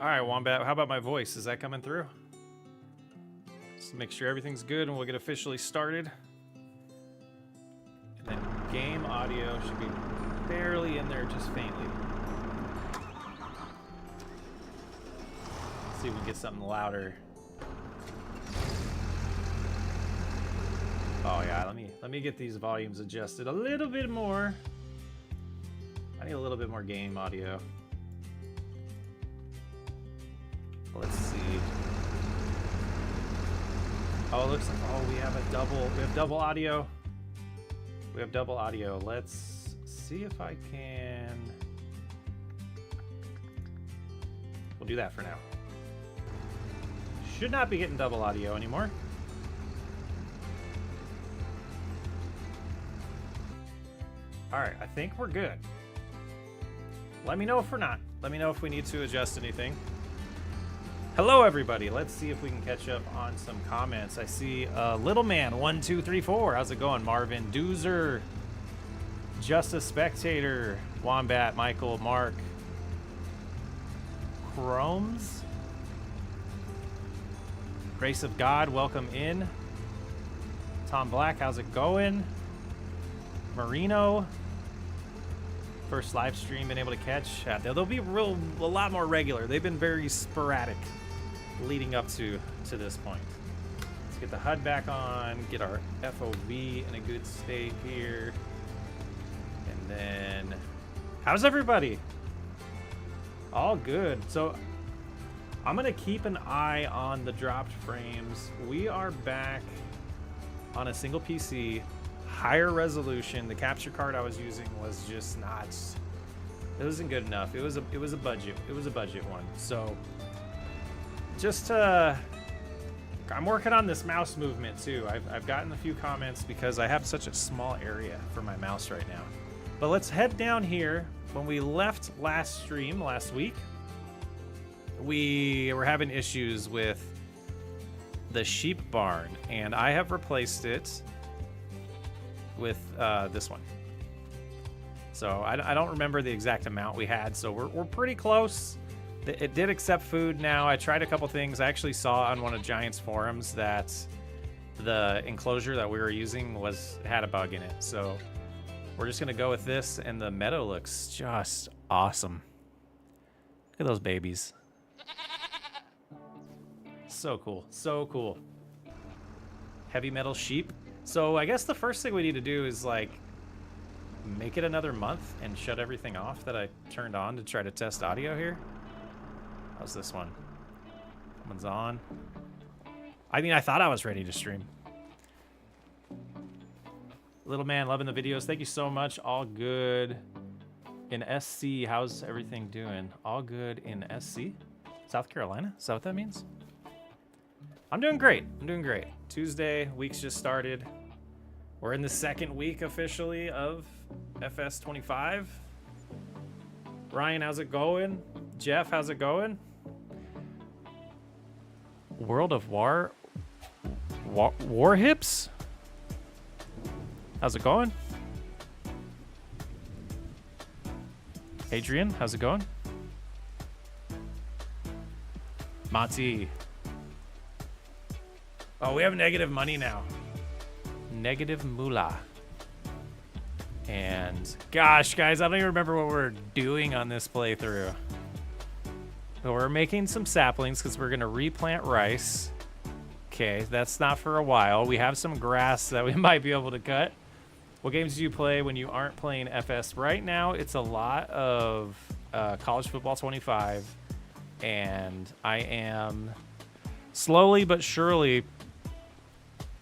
All right, Wombat, how about my voice? Is that coming through? Just make sure everything's good and we'll get officially started. And then game audio should be barely in there, just faintly. Let's see if we can get something louder. Oh yeah, let me get these volumes adjusted a little bit more. I need a little bit more game audio. Let's see. Oh, it looks like, oh, we have double audio. We have double audio. Let's see if I can. We'll do that for now. Should not be getting double audio anymore. All right, I think we're good. Let me know if we're not. Let me know if we need to adjust anything. Hello, everybody. Let's see if we can catch up on some comments. I see Little Man 1234. How's it going? Marvin Doozer, Just a Spectator, Wombat, Michael, Mark, Chromes, Grace of God. Welcome in. Tom Black. How's it going? Marino. First live stream been able to catch. They'll be a lot more regular. They've been very sporadic leading up to this point. Let's get the HUD back on, get our FOV in a good state here. And then, how's everybody? All good. So I'm gonna keep an eye on the dropped frames. We are back on a single PC, higher resolution. The capture card I was using was just not, it wasn't good enough. It was a budget one. So just I'm working on this mouse movement too. I've gotten a few comments because I have such a small area for my mouse right now. But let's head down here. When we left last stream last week, we were having issues with the sheep barn, and I have replaced it with this one. So I don't remember the exact amount we had, so we're pretty close. It did accept food now. I tried a couple things. I actually saw on one of Giant's forums that the enclosure that we were using had a bug in it. So we're just gonna go with this, and the meadow looks just awesome. Look at those babies. So cool, so cool. Heavy metal sheep. So I guess the first thing we need to do is like make it another month and shut everything off that I turned on to try to test audio here. How's this one? That one's on. I mean, I thought I was ready to stream. Little Man, loving the videos. Thank you so much. All good in SC. How's everything doing? All good in SC? South Carolina? Is that what that means? I'm doing great. I'm doing great. Tuesday, week's just started. We're in the second week officially of FS25. Ryan, how's it going? Jeff, how's it going? World of War Hips? How's it going? Adrian, how's it going? Mati. Oh, we have negative money now. Negative moolah. And gosh, guys, I don't even remember what we're doing on this playthrough. But we're making some saplings because we're going to replant rice. Okay, that's not for a while. We have some grass that we might be able to cut. What games do you play when you aren't playing FS? Right now, it's a lot of College Football 25. And I am slowly but surely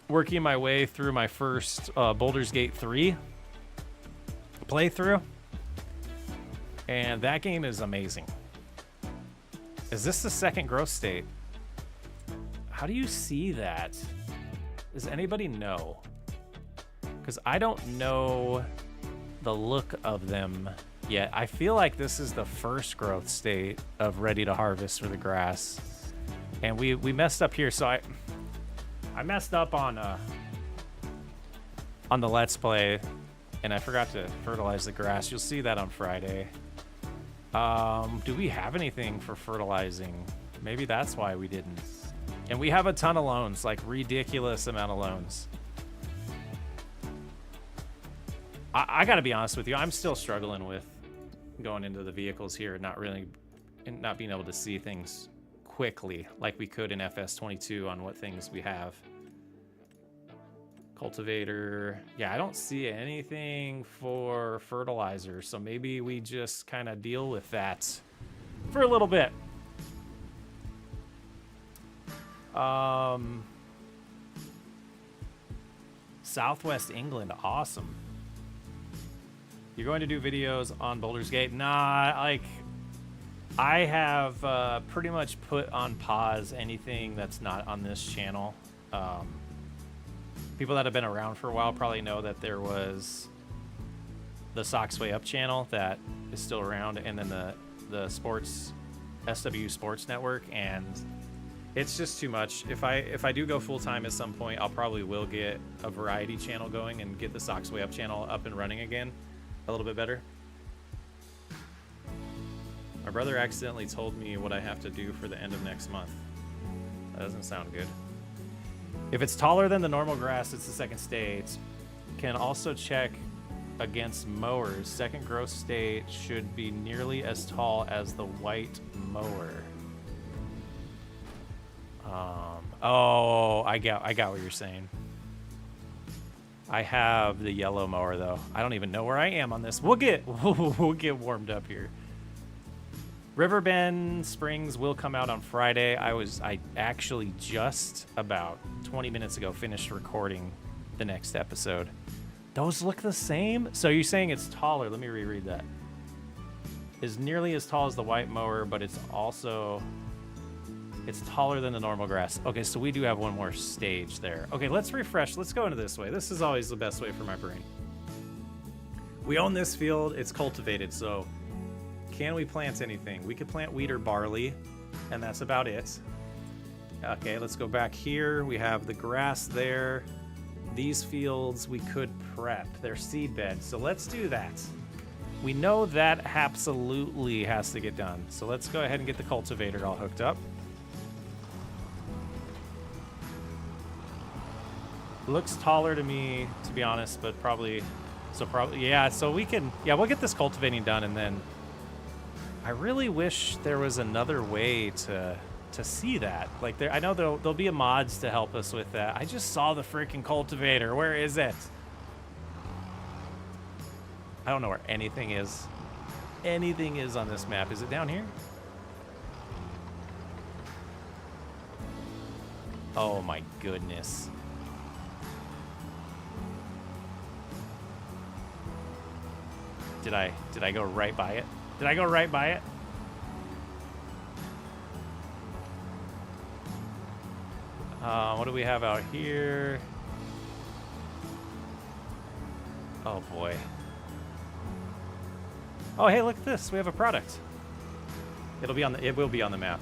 working my way through my first Baldur's Gate 3 playthrough. And that game is amazing. Is this the second growth state? How do you see that? Does anybody know? Because I don't know the look of them yet. I feel like this is the first growth state of ready to harvest for the grass. And we messed up here, so I messed up on the Let's Play, and I forgot to fertilize the grass. You'll see that on Friday. Do we have anything for fertilizing? Maybe that's why we didn't. And we have a ton of loans, like ridiculous amount of loans. I gotta be honest with you, I'm still struggling with going into the vehicles here and not being able to see things quickly like we could in FS22 on what things we have. Cultivator. Yeah, I don't see anything for fertilizer, so maybe we just kind of deal with that for a little bit. Southwest England, awesome. You're going to do videos on Baldur's Gate? Nah, like, I have pretty much put on pause anything that's not on this channel. People that have been around for a while probably know that there was the Sox Way Up channel that is still around, and then the sports SWU Sports Network, and it's just too much. If I do go full time at some point, I'll probably will get a variety channel going and get the Sox Way Up channel up and running again a little bit better. My brother accidentally told me what I have to do for the end of next month. That doesn't sound good. If it's taller than the normal grass, it's the second stage. Can also check against mowers. Second growth state should be nearly as tall as the white mower. Oh, I got what you're saying. I have the yellow mower though. I don't even know where I am on this. We'll get warmed up here. Riverbend Springs will come out on Friday. I actually just about 20 minutes ago finished recording the next episode. Those look the same? So you're saying it's taller. Let me reread that. Is nearly as tall as the white mower, but it's taller than the normal grass. Okay, so we do have one more stage there. Okay, let's refresh. Let's go into this way. This is always the best way for my brain. We own this field. It's cultivated, so can we plant anything? We could plant wheat or barley, and that's about it. Okay, let's go back here. We have the grass there. These fields we could prep. They're seed beds, so let's do that. We know that absolutely has to get done. So let's go ahead and get the cultivator all hooked up. Looks taller to me, to be honest, but probably, yeah, so we can, yeah, we'll get this cultivating done, and then I really wish there was another way to see that. Like, I know there'll be a mods to help us with that. I just saw the freaking cultivator. Where is it? I don't know where anything is. Anything is on this map. Is it down here? Oh my goodness. Did I go right by it? Did I go right by it? What do we have out here? Oh boy. Oh hey, look at this. We have a product. It will be on the map.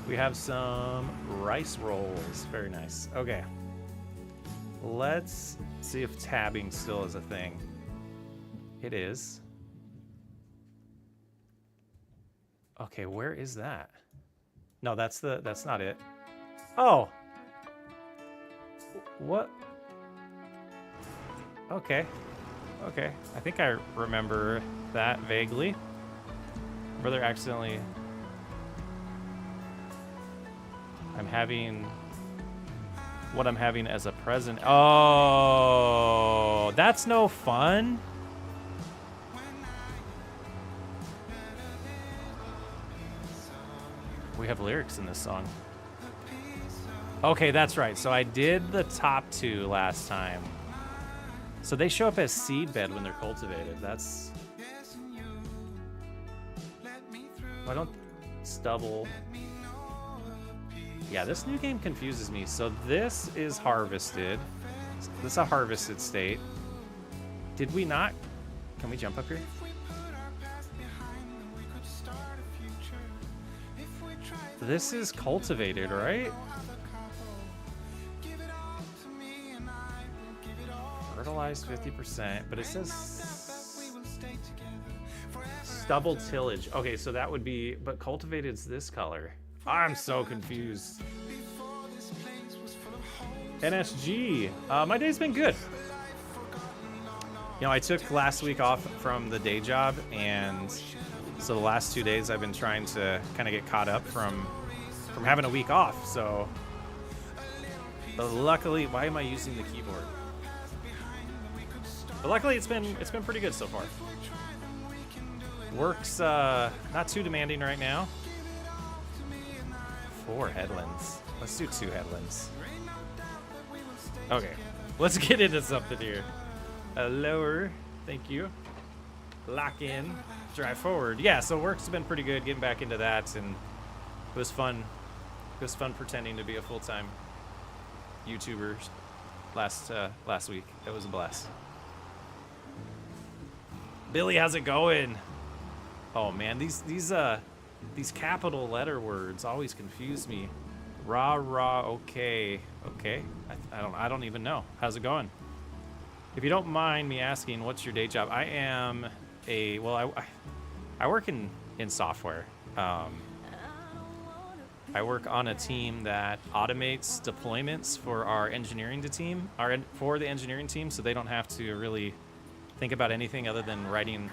We have some rice rolls. Very nice. Okay. Let's see if tabbing still is a thing. It is. Okay, where is that? No, that's not it. Oh. What? Okay. Okay. I think I remember that vaguely. Brother accidentally. I'm having what I'm having as a present. Oh, that's no fun. We have lyrics in this song. Okay, that's right. So I did the top two last time. So they show up as seed bed when they're cultivated. That's... Why don't... Stubble. Yeah, this new game confuses me. So this is harvested. This is a harvested state. Did we not... Can we jump up here? This is cultivated, right? Fertilized 50%, but it says Stubble tillage. Okay, so that would be, but cultivated's this color. I'm so confused. NSG. My day's been good. You know, I took last week off from the day job, and so the last 2 days I've been trying to kind of get caught up from having a week off. So, but luckily, why am I using the keyboard? But luckily, it's been pretty good so far. Work's not too demanding right now. 4 headlands. Let's do 2 headlands. Okay, let's get into something here. Lower, thank you. Lock in, drive forward. Yeah, so work's been pretty good, getting back into that, and it was fun. It was fun pretending to be a full-time YouTuber last week. It was a blast. Billy, how's it going? Oh man, these capital letter words always confuse me. Okay. I don't even know. How's it going? If you don't mind me asking, what's your day job? I am I work in software. I work on a team that automates deployments for our engineering team, for the engineering team, so they don't have to really think about anything other than writing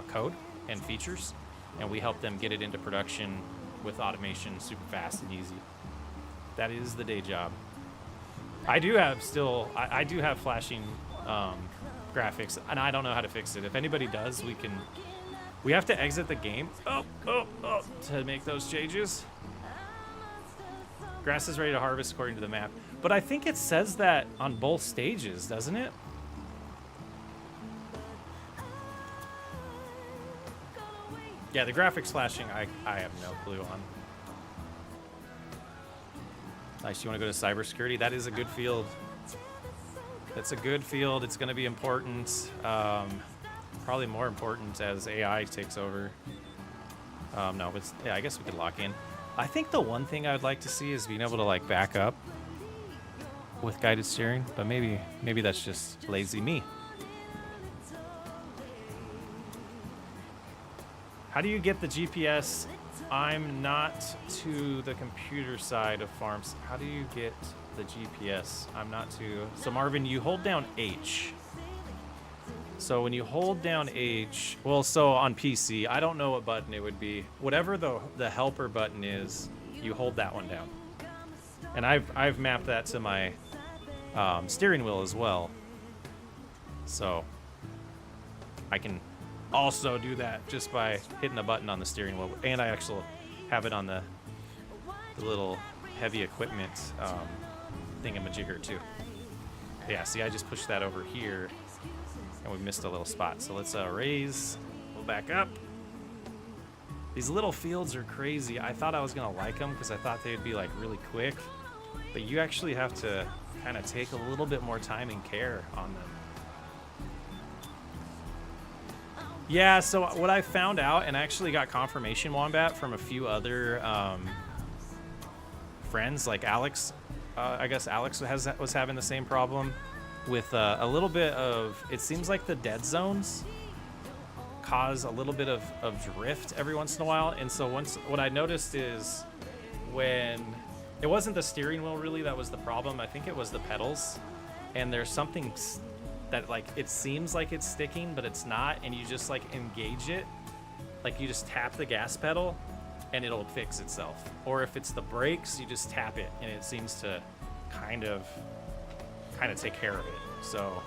code and features, and we help them get it into production with automation super fast and easy. That is the day job. I do have flashing graphics, and I don't know how to fix it. If anybody does, we have to exit the game to make those changes. Grass is ready to harvest according to the map, but I think it says that on both stages, doesn't it? Yeah, the graphics flashing, I have no clue on. Nice, you want to go to cybersecurity? That is a good field. It's a good field. It's going to be important. Probably more important as AI takes over. No, but yeah, I guess we could lock in. I think the one thing I would like to see is being able to like back up with guided steering, but maybe that's just lazy me. How do you get the GPS? I'm not to the computer side of farms. How do you get the GPS? I'm not to. So Marvin, you hold down H. So when you hold down H, well, so on PC, I don't know what button it would be. Whatever the helper button is, you hold that one down. And I've mapped that to my steering wheel as well. So I can also do that just by hitting a button on the steering wheel, and I actually have it on the little heavy equipment thingamajigger too. Yeah, see, I just pushed that over here and we missed a little spot. So let's raise, we'll back up. These little fields are crazy. I thought I was gonna like them because I thought they'd be like really quick, but you actually have to kind of take a little bit more time and care on them. Yeah, so what I found out, and I actually got confirmation, Wombat, from a few other friends, like Alex. I guess Alex was having the same problem with a little bit of, it seems like the dead zones cause a little bit of drift every once in a while. And so what I noticed is when, it wasn't the steering wheel really that was the problem, I think it was the pedals. And there's something that like it seems like it's sticking, but it's not, and you just like engage it, like you just tap the gas pedal and it'll fix itself. Or if it's the brakes, you just tap it and it seems to kind of take care of it. So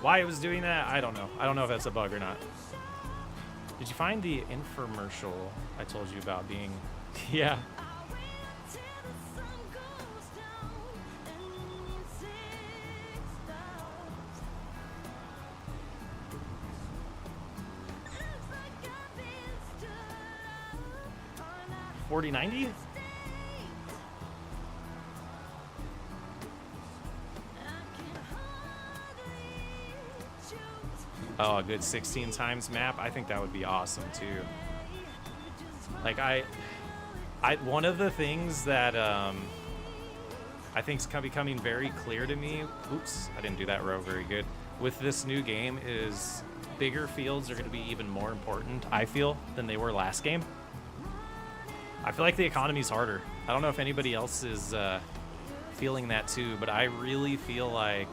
why it was doing that, I don't know. I don't know if that's a bug or not. Did you find the infomercial I told you about being? Yeah. $40.90? Oh, a good 16 times map. I think that would be awesome too. Like I one of the things that I think is becoming very clear to me. Oops, I didn't do that row very good. With this new game is bigger fields are going to be even more important, I feel, than they were last game. I feel like the economy's harder. I don't know if anybody else is feeling that too, but I really feel like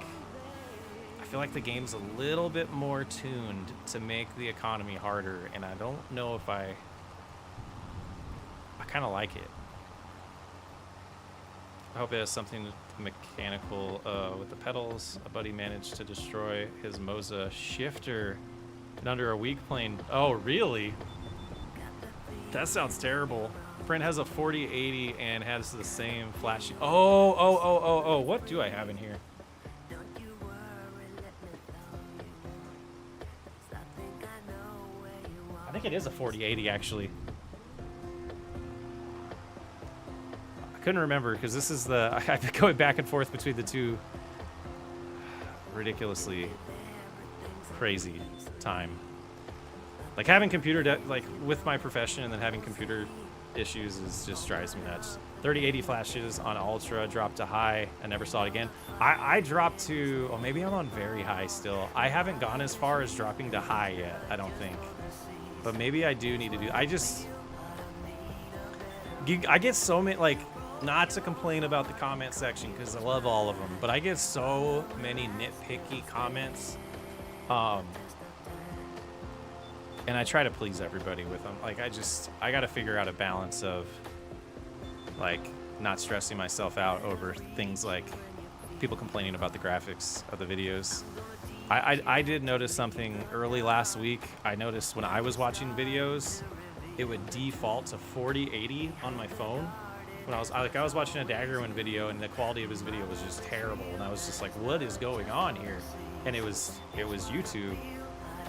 the game's a little bit more tuned to make the economy harder, and I don't know if I kind of like it. I hope it has something mechanical with the pedals. A buddy managed to destroy his Moza shifter in under a week playing. Oh, really? That sounds terrible. Friend has a 4080 and has the same flash. Oh, what do I have in here? I think it is a 4080 actually. I couldn't remember because this is the I've been going back and forth between the two ridiculously crazy time. Like having computer like with my profession and then having computer issues is just drives me nuts. 3080 flashes on ultra dropped to high. I never saw it again. I dropped to, oh, maybe I'm on very high still. I haven't gone as far as dropping to high yet, I don't think. But maybe I do need to do, I get so many, like, not to complain about the comment section because I love all of them, but I get so many nitpicky comments. And I try to please everybody with them. Like, I got to figure out a balance of, like, not stressing myself out over things like people complaining about the graphics of the videos. I did notice something early last week. I noticed when I was watching videos, it would default to 4080 on my phone. When I was watching a Daggerwin video and the quality of his video was just terrible. And I was just like, what is going on here? And it was YouTube.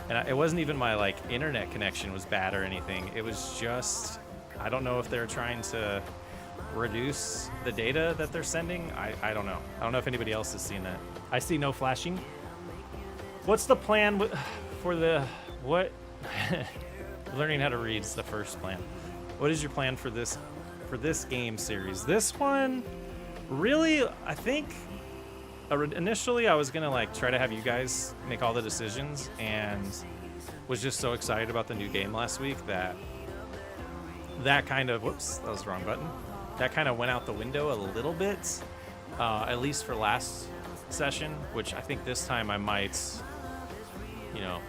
And it wasn't even my like internet connection was bad or anything. It was just, I don't know if they're trying to reduce the data that they're sending. I don't know. I don't know if anybody else has seen that. I see no flashing. What's the plan for the, what? Learning how to read is the first plan. What is your plan for this game series? This one, really, I think initially I was gonna like try to have you guys make all the decisions, and was just so excited about the new game last week that kind of, whoops, that was the wrong button. That kind of went out the window a little bit, at least for last session, which I think this time I might, you know,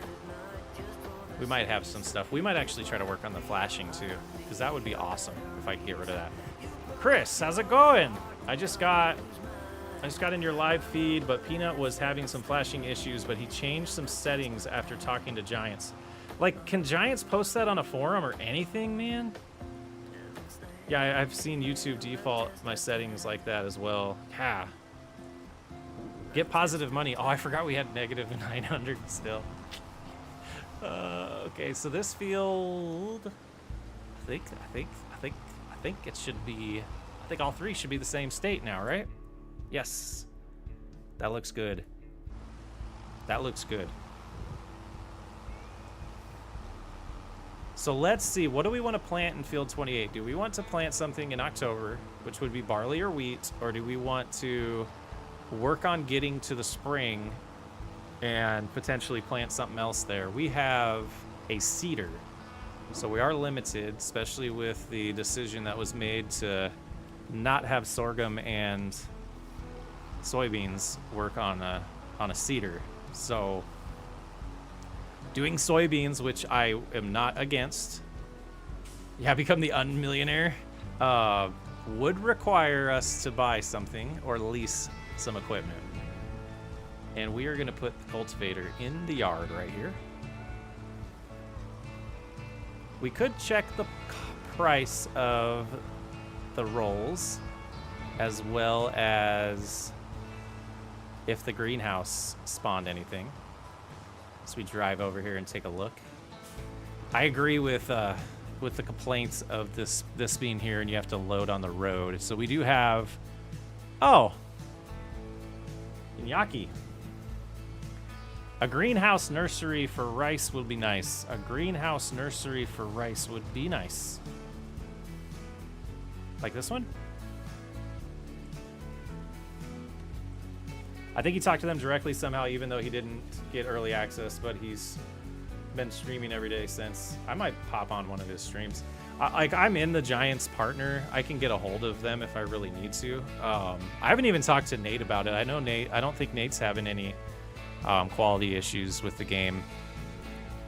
we might have some stuff. We might actually try to work on the flashing too, because that would be awesome if I could get rid of that. Chris, how's it going? I just got in your live feed, but Peanut was having some flashing issues, but he changed some settings after talking to Giants. Like, can Giants post that on a forum or anything, man? Yeah, I've seen YouTube default my settings like that as well. Yeah. Get positive money. Oh, I forgot we had negative 900 still. Okay, so this field, I think it should be, I think all three should be the same state now, right? Yes. That looks good. That looks good. So let's see, what do we want to plant in field 28? Do we want to plant something in October, which would be barley or wheat, or do we want to work on getting to the spring and potentially plant something else there? We have a cedar, so we are limited, especially with the decision that was made to not have sorghum and soybeans work on a cedar. So doing soybeans, which I am not against, yeah, become the unmillionaire, would require us to buy something or lease some equipment. And we are going to put the cultivator in the yard right here. We could check the price of the rolls, as well as if the greenhouse spawned anything. So we drive over here and take a look. I agree with the complaints of this being here and you have to load on the road. So we do have, oh, Iñaki. A greenhouse nursery for rice would be nice. A greenhouse nursery for rice would be nice. Like this one? I think he talked to them directly somehow, even though he didn't get early access, but he's been streaming every day since. I might pop on one of his streams. Like, I'm in the Giants partner. I can get a hold of them if I really need to. I haven't even talked to Nate about it. I know Nate. I don't think Nate's having any quality issues with the game.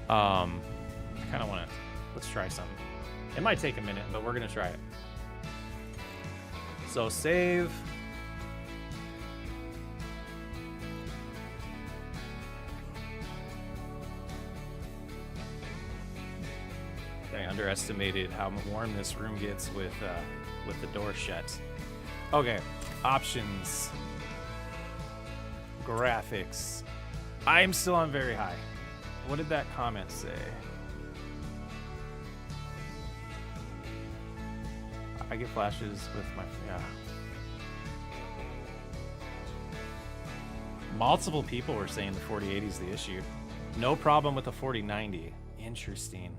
I kind of want to. Let's try something. It might take a minute, but we're gonna try it. So save. I underestimated how warm this room gets with the door shut. Okay, options, graphics. I'm still on very high. What did that comment say? I get flashes with my, yeah. Multiple people were saying the 4080 is the issue. No problem with the 4090. Interesting.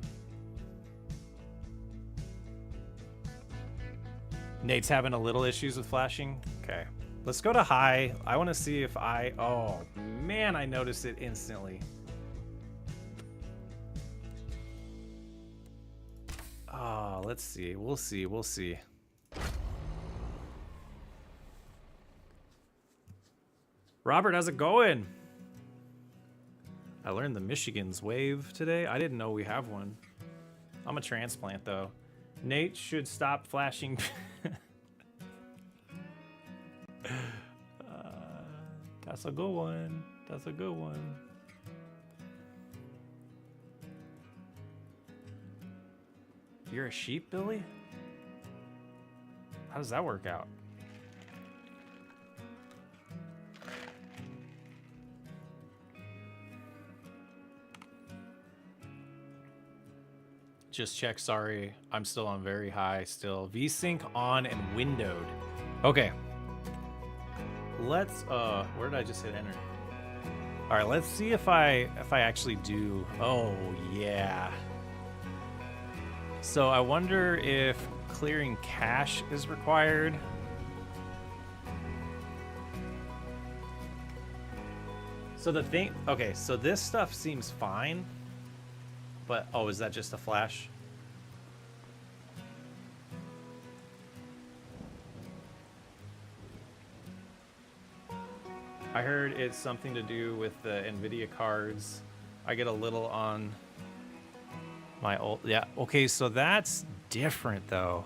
Nate's having a little issues with flashing. Okay, let's go to high. I want to see if oh man, I noticed it instantly. Oh, let's see. We'll see. We'll see. Robert, how's it going? I learned the Michigan's wave today. I didn't know we have one. I'm a transplant, though. Nate should stop flashing. That's a good one. That's a good one. You're a sheep, Billy? How does that work out? Just check, sorry. I'm still on very high still. VSync on and windowed. Okay. Let's where did I just hit enter? All right, let's see if I actually do. Oh, yeah. So I wonder if clearing cache is required. So the thing, okay, so this stuff seems fine, but, oh, is that just a flash? I heard it's something to do with the NVIDIA cards. I get a little on my old, yeah, okay, so that's different though.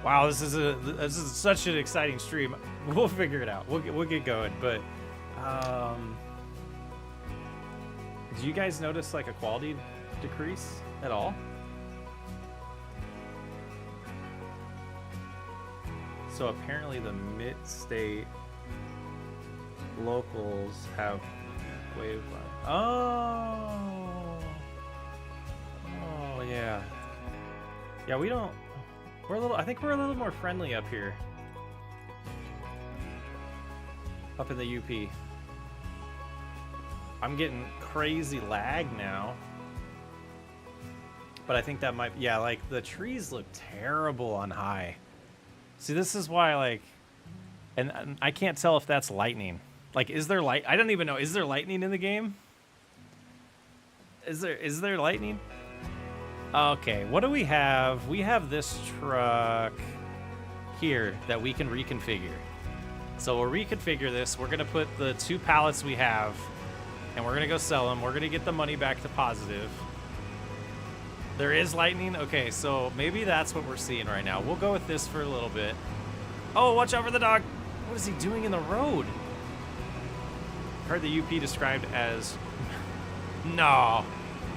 Wow, this is such an exciting stream. We'll figure it out. We'll get going, but do you guys notice like a quality decrease at all? So apparently the mid-state locals have wave. Oh, yeah. Yeah, we don't. We're a little. I think we're a little more friendly up here. Up in the UP. I'm getting crazy lag now. But I think that might. Yeah, like the trees look terrible on high. See, this is why, like, and I can't tell if that's lightning. Like, is there light? I don't even know. Is there lightning in the game? Is there lightning? Okay, what do we have? We have this truck here that we can reconfigure. So we'll reconfigure this. We're gonna put the 2 pallets we have, and we're gonna go sell them. We're gonna get the money back to positive. There is lightning? Okay, so maybe that's what we're seeing right now. We'll go with this for a little bit. Oh, watch out for the dog. What is he doing in the road? Heard the UP described as... No.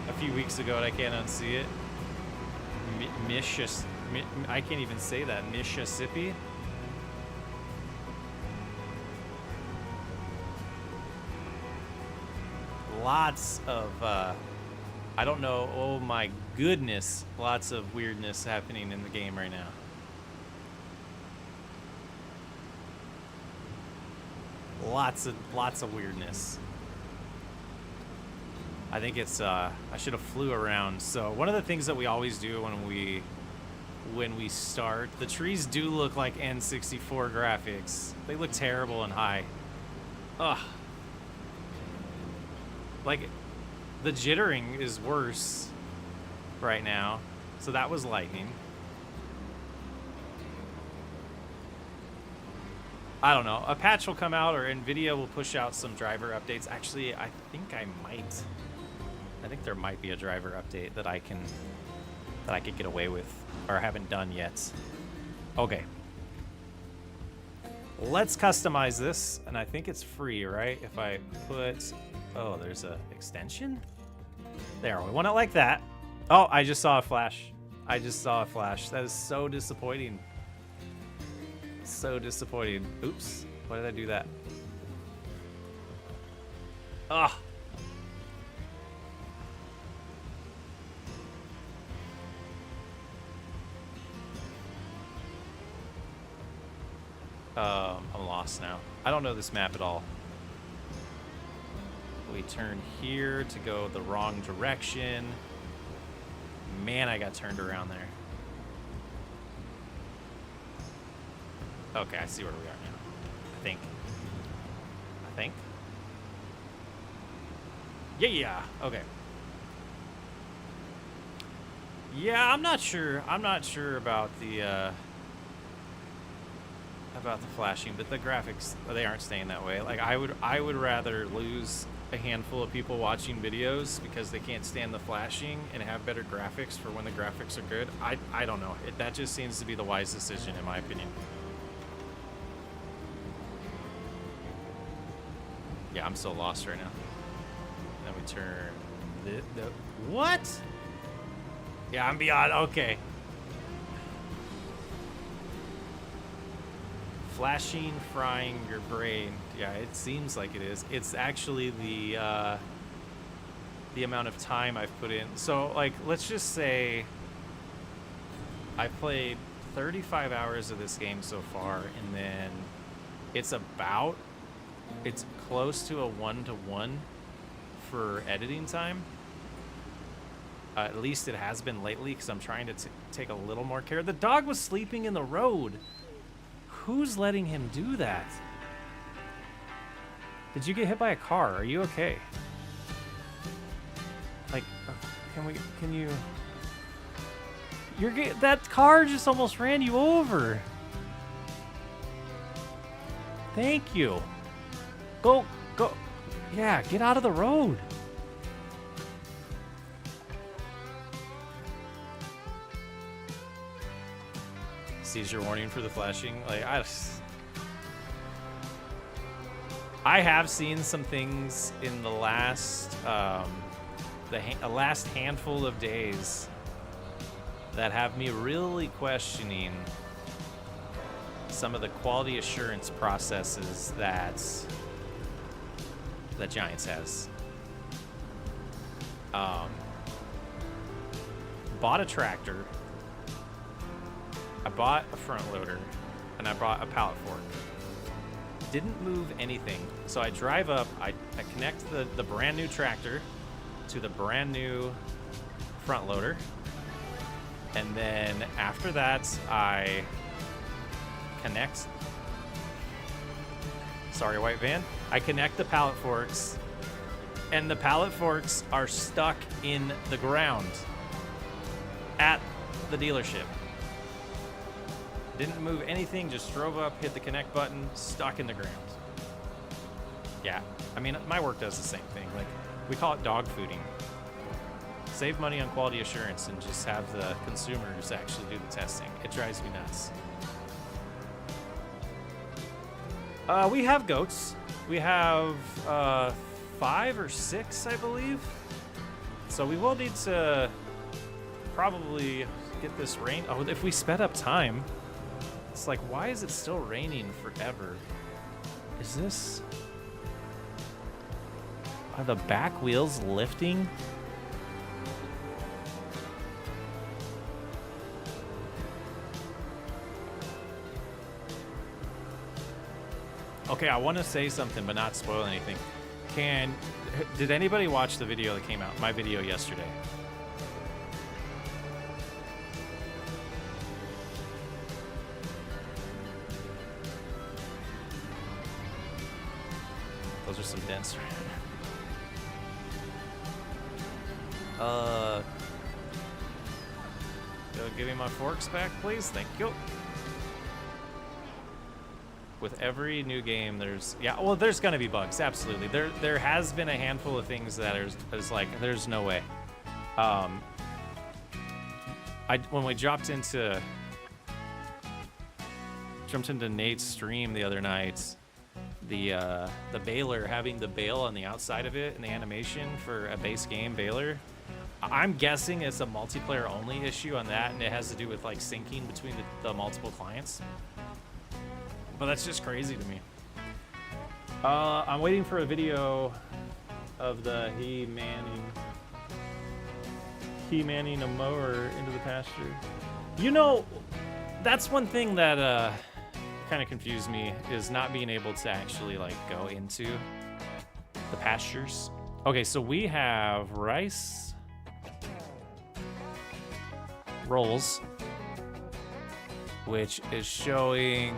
A few weeks ago, and I can't unsee it. I can't even say that. Mississippi? Lots of... I don't know. Oh my goodness. Lots of weirdness happening in the game right now. Lots of weirdness. I think it's I should have flew around. So one of the things that we always do when when we start. The trees do look like N64 graphics. They look terrible and high. Ugh. Like, the jittering is worse right now. So that was lightning. I don't know. A patch will come out, or NVIDIA will push out some driver updates. Actually, I think there might be a driver update that I could get away with, or haven't done yet. Okay. Let's customize this, and I think it's free, right? If I put, oh, there's a extension? There, we want it like that. Oh, I just saw a flash. I just saw a flash. That is so disappointing. So disappointing. Oops. Why did I do that? Ugh. I'm lost now. I don't know this map at all. We turn here to go the wrong direction. Man, I got turned around there. Okay, I see where we are now. I think. Yeah, okay. Yeah, I'm not sure about the flashing, but the graphics, they aren't staying that way. Like, I would rather lose a handful of people watching videos because they can't stand the flashing and have better graphics for when the graphics are good. I don't know. That just seems to be the wise decision in my opinion. Yeah, I'm so lost right now. Then we turn the what? Yeah, I'm beyond. Okay. Flashing, frying your brain. Yeah, it seems like it is. It's actually the amount of time I've put in. So, like, let's just say I played 35 hours of this game so far, and then it's close to a 1-to-1 for editing time. At least it has been lately, because I'm trying to take a little more care. The dog was sleeping in the road. Who's letting him do that? Did you get hit by a car? Are you okay? Like, can you... that car just almost ran you over. Thank you. Go. Yeah, get out of the road. Seizure warning for the flashing. Like, I have seen some things in the last last handful of days that have me really questioning some of the quality assurance processes that Giants has. Bought a tractor. I bought a front loader, and I bought a pallet fork. Didn't move anything. So I drive up, I connect the brand new tractor to the brand new front loader. And then after that, I connect, sorry, white van. I connect the pallet forks, and the pallet forks are stuck in the ground at the dealership. Didn't move anything, just drove up, hit the connect button, stuck in the ground. Yeah, I mean, my work does the same thing. Like, we call it dog fooding. Save money on quality assurance and just have the consumers actually do the testing. It drives me nuts. We have goats. We have 5 or 6, I believe. So we will need to probably get this rain. Oh, if we sped up time. It's like, why is it still raining forever? Is this... Are the back wheels lifting? Okay, I want to say something, but not spoil anything. Did anybody watch the video that came out? My video yesterday. those are some dents. Give me my forks back, please. Thank you. With every new game, there's gonna be bugs. Absolutely. There has been a handful of things that is like there's no way. When we jumped into Nate's stream the other night, the baler, having the bail on the outside of it and the animation for a base game baler, I'm guessing it's a multiplayer only issue on that, and it has to do with like syncing between the multiple clients. But that's just crazy to me. I'm waiting for a video of the he manning a mower into the pasture. You know, that's one thing that kind of confused me, is not being able to actually like go into the pastures. Okay, so we have rice rolls, which is showing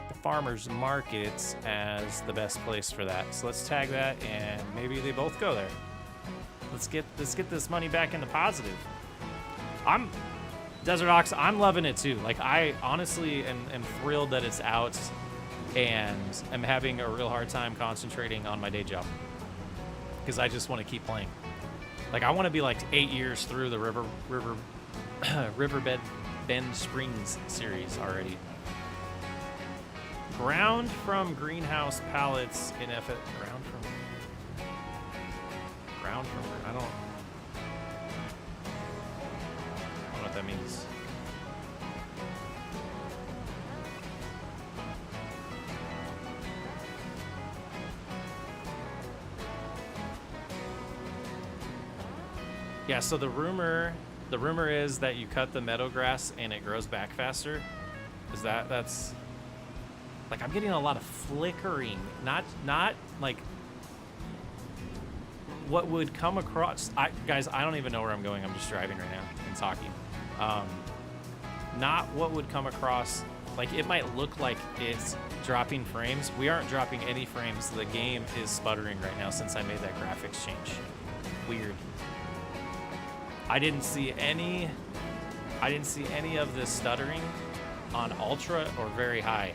the farmers markets as the best place for that. So let's tag that, and maybe they both go there. Let's get this money back in the positive. Desert Ox, I'm loving it too. Like, I honestly am thrilled that it's out, and I'm having a real hard time concentrating on my day job because I just want to keep playing. Like, I want to be like 8 years through the Riverbed Bend Springs series already. Ground from greenhouse pallets in ground from I don't know what that means. Yeah, so the rumor is that you cut the meadow grass and it grows back faster. Is that's like, I'm getting a lot of flickering, not like what would come across. Guys, I don't even know where I'm going. I'm just driving right now and talking. Not what would come across. Like, it might look like it's dropping frames. We aren't dropping any frames. The game is sputtering right now since I made that graphics change. Weird. I didn't see any of this stuttering on ultra or very high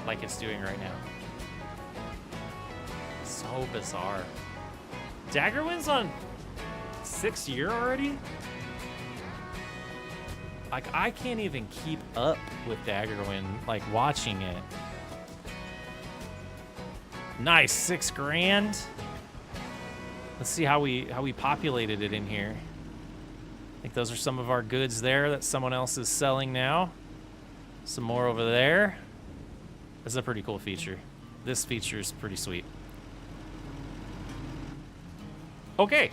like it's doing right now. So bizarre. Daggerwind's on 6th year already? Like, I can't even keep up with Daggerwind, like, watching it. Nice, 6 grand. Let's see how we populated it in here. I think those are some of our goods there that someone else is selling now. Some more over there. This is a pretty cool feature. This feature is pretty sweet. Okay.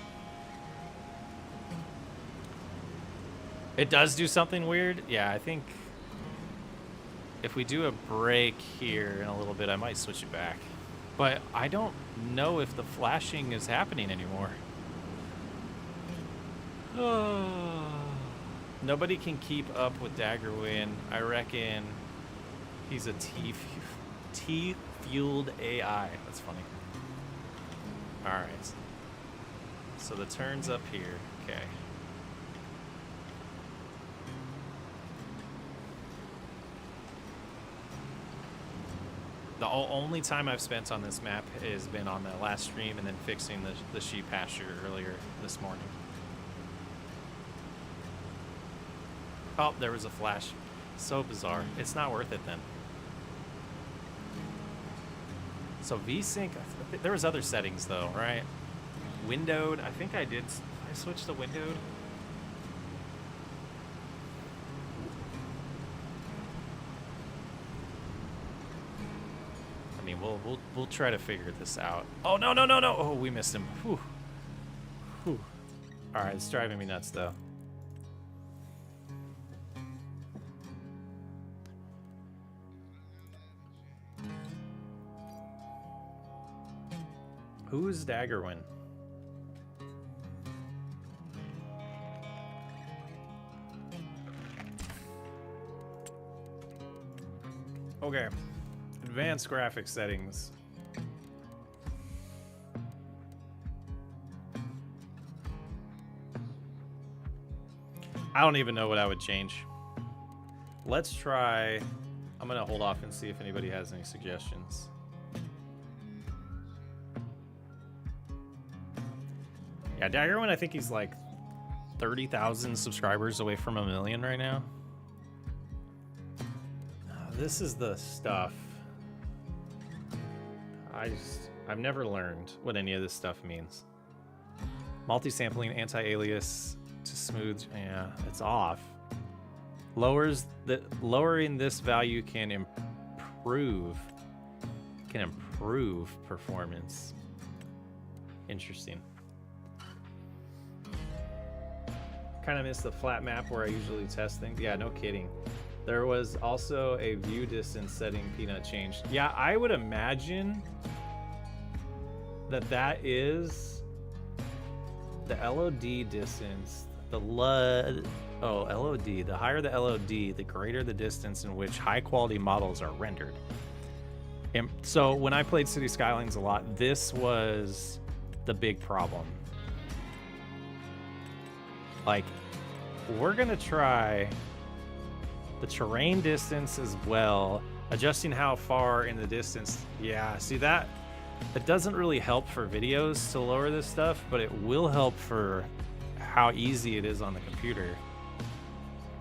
It does do something weird. Yeah, I think if we do a break here in a little bit, I might switch it back. But I don't know if the flashing is happening anymore. Nobody can keep up with Daggerwind. I reckon he's a T-fueled AI. That's funny. All right. So the turn's up here. Okay. The only time I've spent on this map has been on the last stream and then fixing the sheep pasture earlier this morning. Oh, there was a flash. So bizarre. It's not worth it then. So VSync, there was other settings though, right? Windowed, I think I did. I switched to windowed. I mean, we'll try to figure this out. Oh no! Oh, we missed him. Whew. Whew. All right, it's driving me nuts though. Who's Daggerwin? Okay. Advanced graphics settings. I don't even know what I would change. Let's try. I'm gonna hold off and see if anybody has any suggestions. Yeah, Daggerwin, I think he's like 30,000 subscribers away from 1 million right now. This is the stuff. I've never learned what any of this stuff means. Multi-sampling, anti-alias to smooth. Yeah, it's off. Lowering this value can improve performance. Interesting. Kind of missed the flat map where I usually test things. Yeah, no kidding. There was also a view distance setting Peanut changed. Yeah, I would imagine that is the LOD distance. LOD. The higher the LOD, the greater the distance in which high quality models are rendered. And so when I played City Skylines a lot, this was the big problem. Like, we're gonna try the terrain distance as well, adjusting how far in the distance. Yeah, see that? It doesn't really help for videos to lower this stuff, but it will help for how easy it is on the computer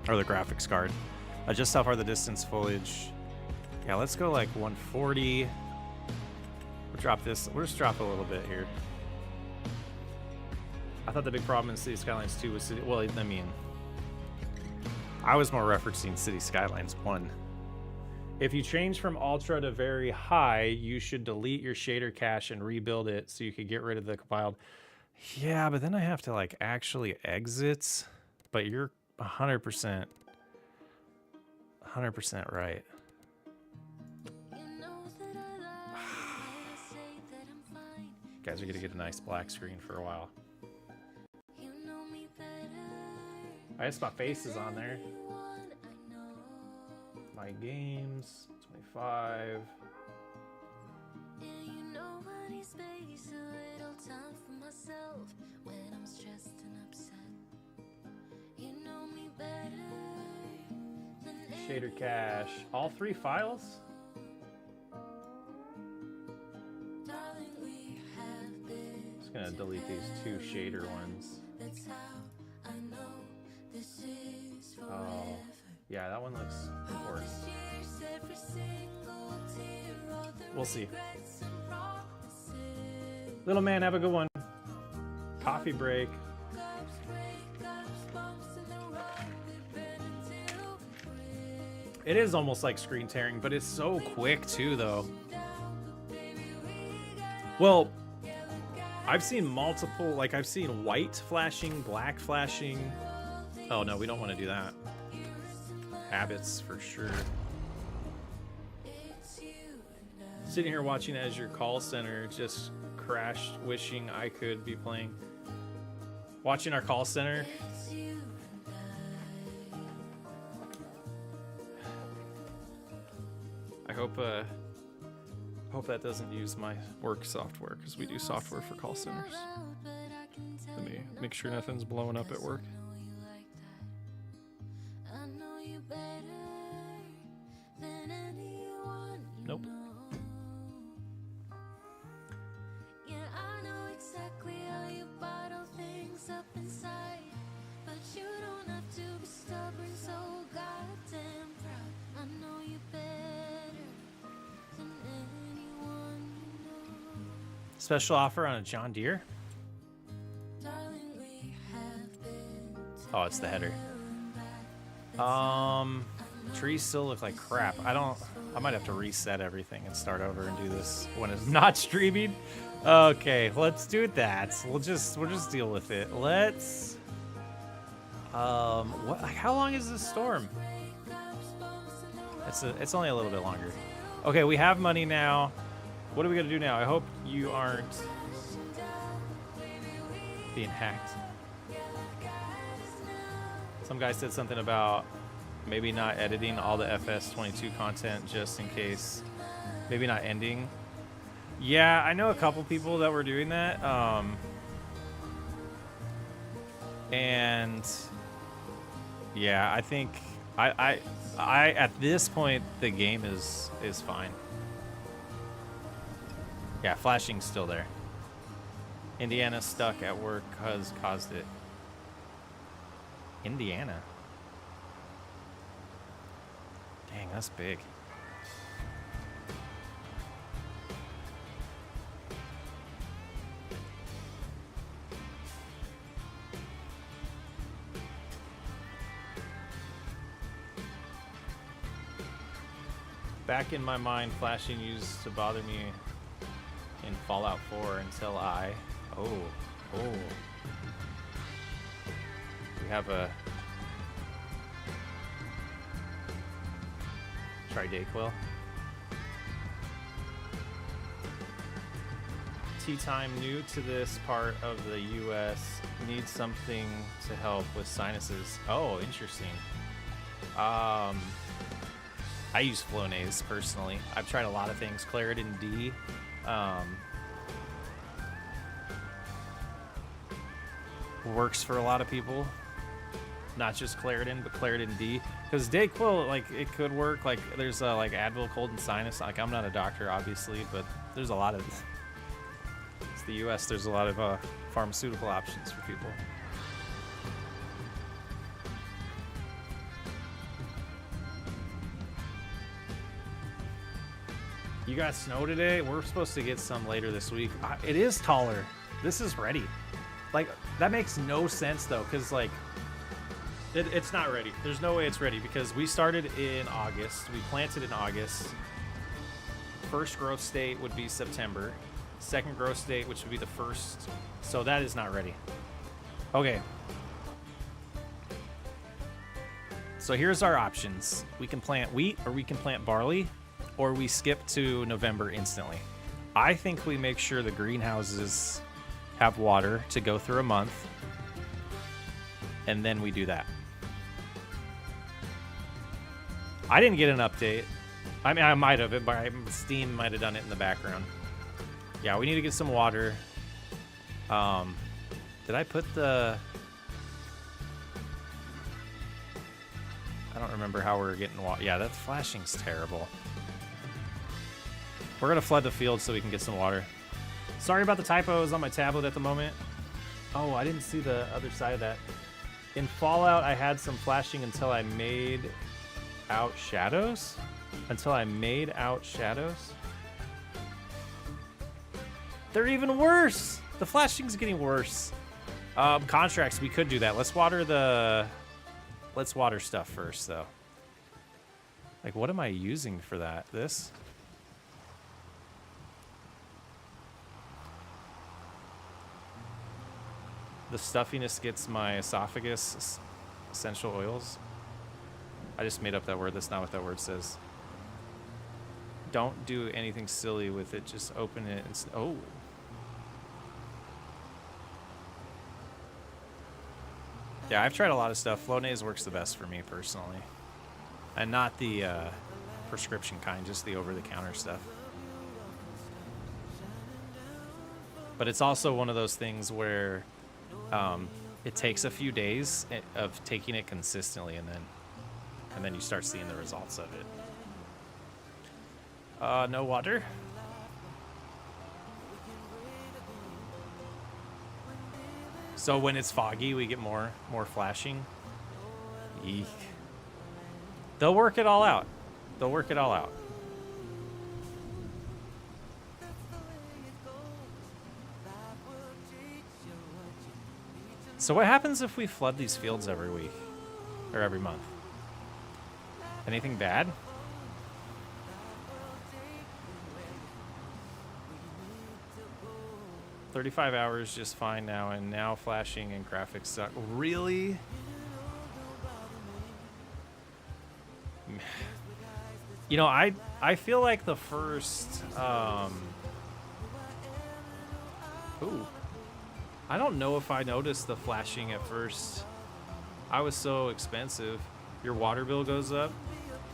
or the graphics card. Adjust how far the distance foliage. Yeah, let's go like 140. We'll drop this. We'll just drop a little bit here. I thought the big problem in City Skylines 2 was city. Well, I mean, I was more referencing City Skylines 1. If you change from ultra to very high, you should delete your shader cache and rebuild it so you could get rid of the compiled. Yeah, but then I have to like actually exit. But you're 100% right. Guys are gonna get a nice black screen for a while. I guess my face is on there. My games, 25. Shader cache. All 3 files? Just gonna delete these 2 shader ones. Oh, yeah, that one looks worse. We'll see. Little man, have a good one. Coffee break. It is almost like screen tearing, but it's so quick too, though. Well, I've seen multiple, like I've seen white flashing, black flashing. Oh no, we don't want to do that. Habits for sure. Sitting here watching as your call center just crashed, wishing I could be playing. Watching our call center. I hope that doesn't use my work software, because we do software for call centers. Let me make sure nothing's blowing up at work. Nope. Special offer on a John Deere? Oh, it's the header. Trees still look like crap. I might have to reset everything and start over and do this when it's not streaming. Okay, let's do that. We'll just deal with it. Let's how long is this storm? It's only a little bit longer. Okay, we have money now. What are we gonna do now? I hope you aren't being hacked. Some guy said something about maybe not editing all the FS22 content just in case. Maybe not ending. Yeah, I know a couple people that were doing that. And Yeah, I think I at this point the game is fine. Yeah, flashing's still there. Indiana stuck at work has caused it. Indiana. Dang, that's big. Back in my mind, flashing used to bother me in Fallout 4 until I... Oh. We have a... Try Dayquil. Tea time, new to this part of the U.S. Needs something to help with sinuses. Oh, interesting. I use Flonase personally. I've tried a lot of things. Claritin D. Works for a lot of people. Not just Claritin, but Claritin D. Because Dayquil, like, it could work. Like, there's like Advil, cold and sinus. Like, I'm not a doctor, obviously, but there's a lot of... It's the U.S. There's a lot of pharmaceutical options for people. You got snow today? We're supposed to get some later this week. It is taller. This is ready. Like, that makes no sense, though, because, like, it's not ready. There's no way it's ready, because we started in August. We planted in August. First growth state would be September. Second growth state, which would be the first. So that is not ready. Okay. So here's our options. We can plant wheat, or we can plant barley, or we skip to November instantly. I think we make sure the greenhouses have water to go through a month, and then we do that. I didn't get an update. I mean, I might have it, but Steam might have done it in the background. Yeah, we need to get some water. Did I put the... I don't remember how we're getting water. Yeah, that flashing's terrible. We're going to flood the field so we can get some water. Sorry about the typos on my tablet at the moment. Oh, I didn't see the other side of that. In Fallout, I had some flashing until I made out shadows. They're even worse. The flashing's getting worse. Contracts, we could do that. Let's water stuff first, though. Like, what am I using for that? This? The stuffiness gets my esophagus essential oils. I just made up that word. That's not what that word says. Don't do anything silly with it. Just open it and... Oh. Yeah, I've tried a lot of stuff. Flonase works the best for me personally. And not the prescription kind, just the over-the-counter stuff. But it's also one of those things where it takes a few days of taking it consistently, and then you start seeing the results of it. No water. So when it's foggy, we get more flashing. Eek. They'll work it all out. So what happens if we flood these fields every week or every month? Anything bad? $35 hours just fine now, and now flashing and graphics suck. Really? You know, I feel like the first ooh. I don't know if I noticed the flashing at first. I was so expensive. Your water bill goes up.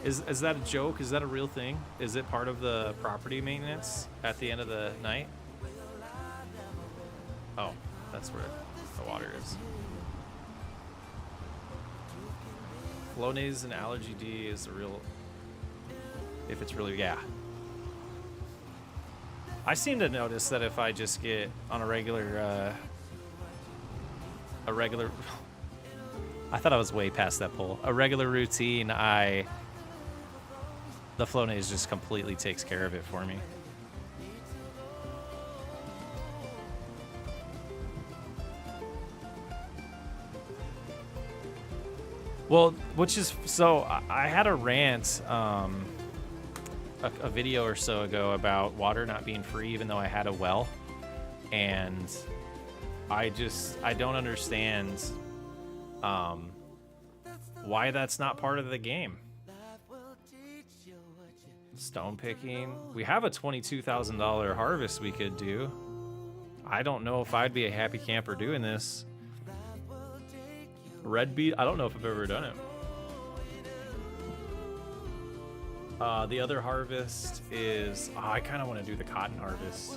Is that a joke? Is that a real thing? Is it part of the property maintenance at the end of the night? Oh, that's where the water is. Flonase and allergy D is a real... If it's really... Yeah. I seem to notice that if I just get on a regular... I thought I was way past that poll. A regular routine, the Flonase just completely takes care of it for me. Well, which is, so I had a rant a video or so ago about water not being free even though I had a well, and I don't understand why that's not part of the game. Stone picking. We have a $22,000 harvest we could do. I don't know if I'd be a happy camper doing this. Red beet, I don't know if I've ever done it. The other harvest is, I kind of want to do the cotton harvest.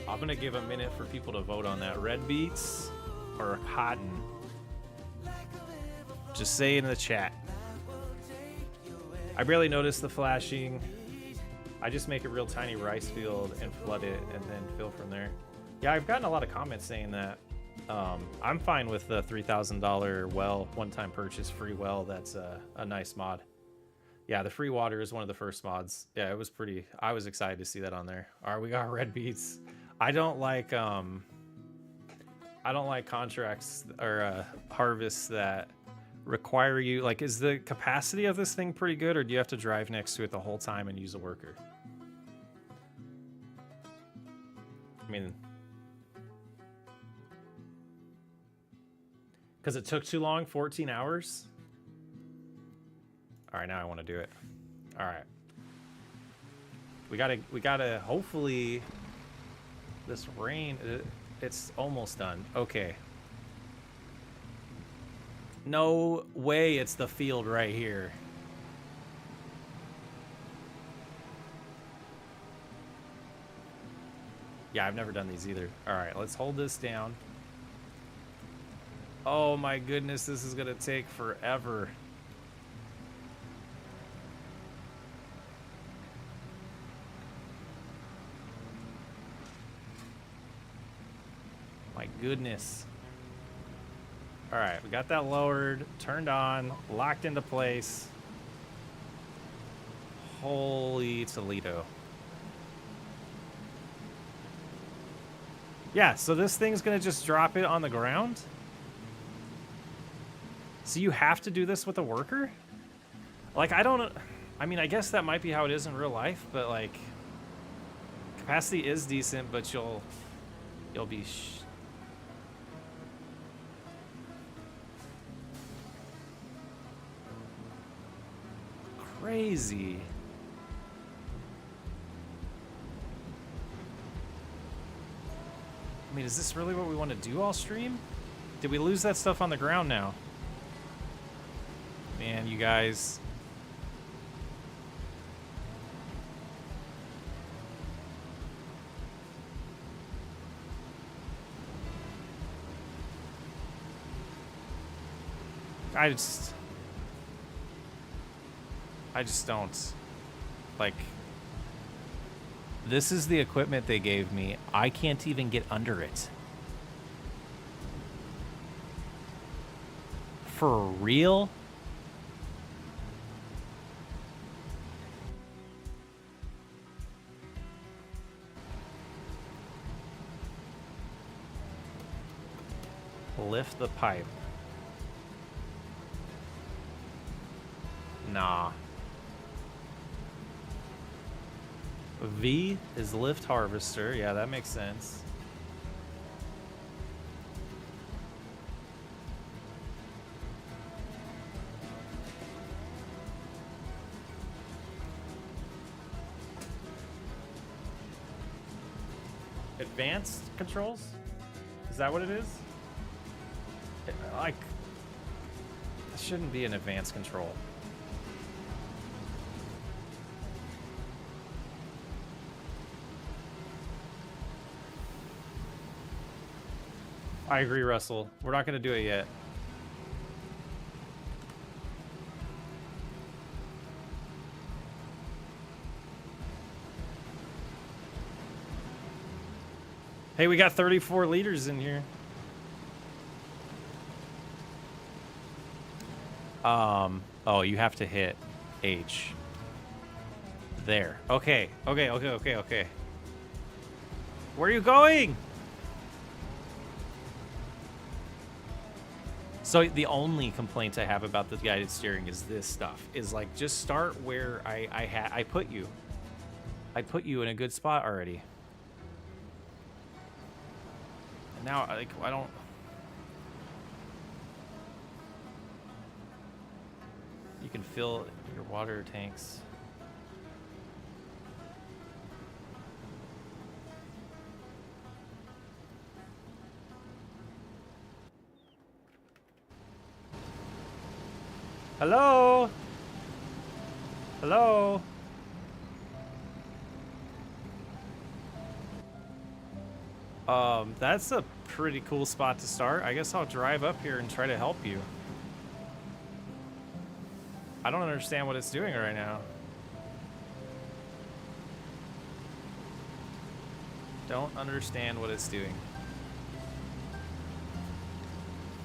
I'm going to give a minute for people to vote on that. Red beets or cotton? Just say in the chat. I barely notice the flashing. I just make a real tiny rice field and flood it and then fill from there. Yeah, I've gotten a lot of comments saying that. I'm fine with the $3,000 well, one-time purchase free well. That's a nice mod. Yeah, the free water is one of the first mods. Yeah, it was pretty. I was excited to see that on there. All right, we got red beets. I don't like contracts or harvests that require you. Like, is the capacity of this thing pretty good, or do you have to drive next to it the whole time and use a worker? I mean, because it took too long, 14 hours. All right, now I want to do it. All right. We gotta, hopefully this rain, it's almost done. Okay. No way it's the field right here. Yeah, I've never done these either. All right, let's hold this down. Oh my goodness, this is gonna take forever. My goodness. All right, we got that lowered, turned on, locked into place. Holy Toledo. Yeah, so this thing's gonna just drop it on the ground? So you have to do this with a worker? Like, I mean, I guess that might be how it is in real life, but like, capacity is decent, but you'll be crazy. I mean, is this really what we want to do all stream? Did we lose that stuff on the ground now? Man, you guys. I just don't. Like, this is the equipment they gave me. I can't even get under it. For real? Lift the pipe. Nah. V is lift harvester. Yeah, that makes sense. Advanced controls? Is that what it is? Like, it shouldn't be an advanced control. I agree, Russell. We're not going to do it yet. Hey, we got 34 liters in here. Oh, you have to hit H. There. Okay. Okay. Where are you going? So the only complaint I have about the guided steering is this stuff. Is like, just start where I put you. I put you in a good spot already. And now, like, I don't... You can fill your water tanks. Hello? Hello? That's a pretty cool spot to start. I guess I'll drive up here and try to help you. I don't understand what it's doing right now. Don't understand what it's doing.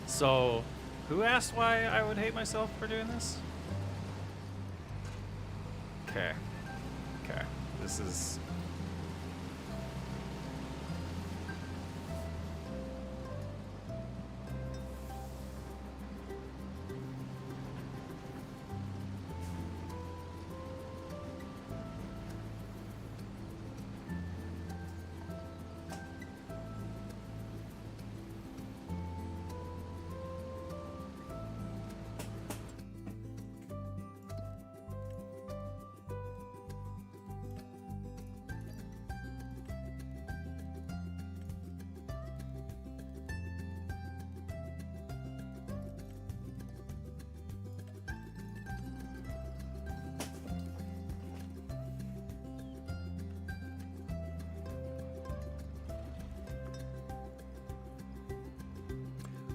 So, who asked why I would hate myself for doing this? Okay. Okay. This is...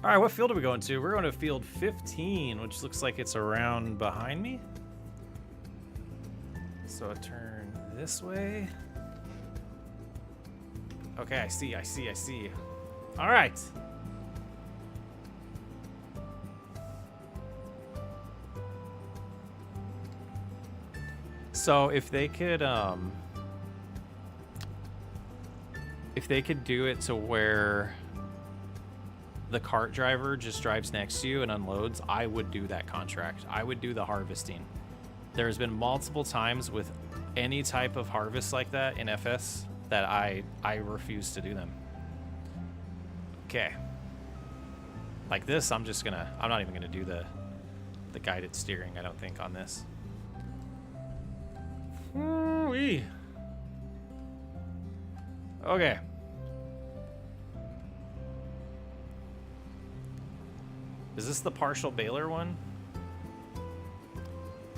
All right, what field are we going to? We're going to field 15, which looks like it's around behind me. So I turn this way. Okay, I see. All right. So if they could do it to where the cart driver just drives next to you and unloads, I would do that contract. I would do the harvesting. There's been multiple times with any type of harvest like that in FS that I refuse to do them. Okay. Like this, I'm not even gonna do the guided steering, I don't think, on this. Woo-wee. Okay. Is this the partial baler one?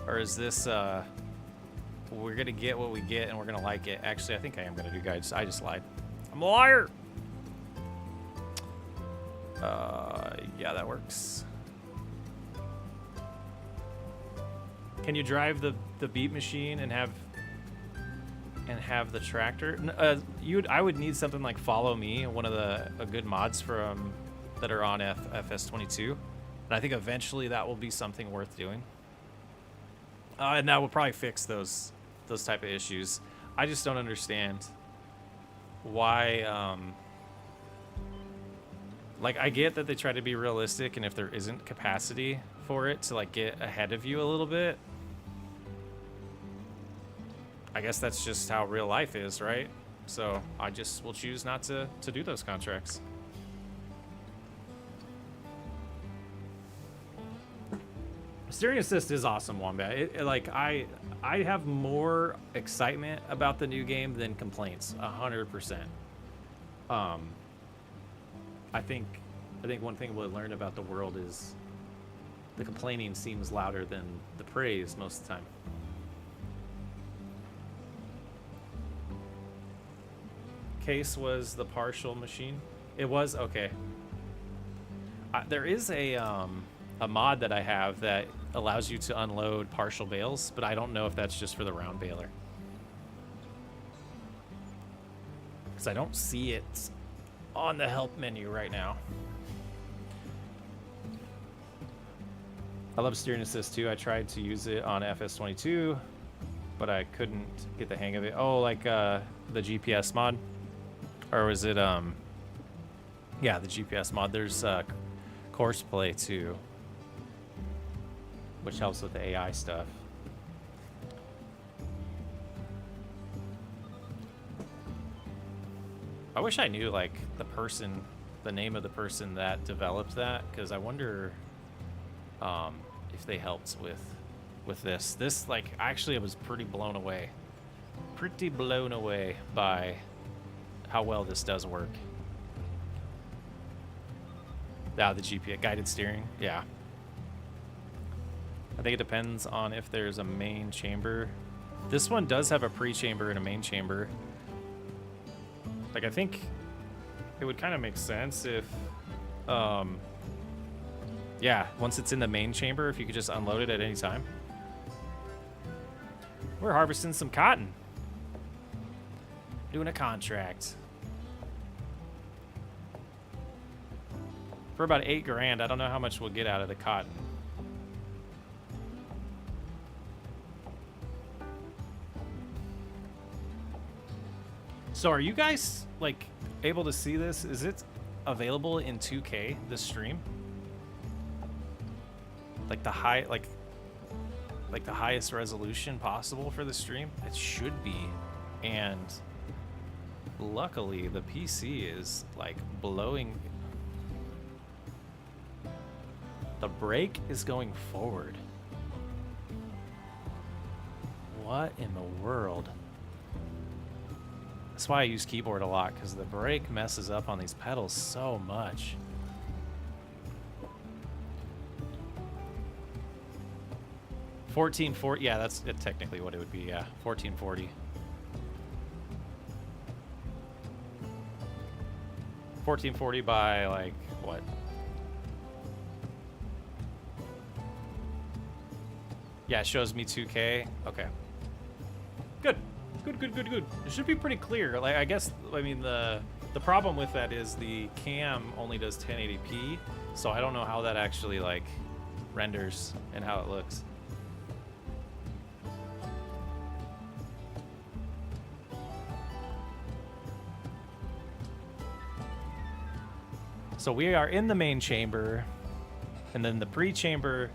Or is this, we're gonna get what we get and we're gonna like it? Actually, I think I am gonna do guides. I just lied. I'm a liar! Yeah, that works. Can you drive the beat machine and have the tractor? I would need something like Follow Me, one of the good mods from that are on FS22, and I think eventually that will be something worth doing. And that will probably fix those type of issues. I just don't understand why. Like, I get that they try to be realistic, and if there isn't capacity for it to like get ahead of you a little bit, I guess that's just how real life is, right? So I just will choose not to do those contracts. Steering assist is awesome, Wombat. Like, I have more excitement about the new game than complaints, 100%. I think one thing we'll learn about the world is the complaining seems louder than the praise most of the time. Case was the partial machine. It was okay. There is a mod that I have that allows you to unload partial bales, but I don't know if that's just for the round baler, because I don't see it on the help menu right now. I love steering assist too. I tried to use it on FS22, but I couldn't get the hang of it. Oh, like the GPS mod? Or was it, yeah, the GPS mod. There's course play too, which helps with the AI stuff. I wish I knew like the name of the person that developed that, because I wonder if they helped with this. This, like, actually I was pretty blown away by how well this does work. The GPS guided steering, yeah. I think it depends on if there's a main chamber. This one does have a pre-chamber and a main chamber. Like, I think it would kind of make sense if, yeah, once it's in the main chamber, if you could just unload it at any time. We're harvesting some cotton. Doing a contract. For about 8 grand. I don't know how much we'll get out of the cotton. So are you guys, like, able to see this? Is it available in 2K, this stream? Like the the highest resolution possible for the stream? It should be. And luckily the PC is like blowing. The brake is going forward. What in the world? That's why I use keyboard a lot, because the brake messes up on these pedals so much. $14.40, yeah, that's technically what it would be, yeah. $14.40. $14.40 by, like, what? Yeah, it shows me 2K. Okay. Good. Good. It should be pretty clear. Like, I guess, I mean, the problem with that is the cam only does 1080p, so I don't know how that actually, like, renders and how it looks. So we are in the main chamber, and then the pre-chamber.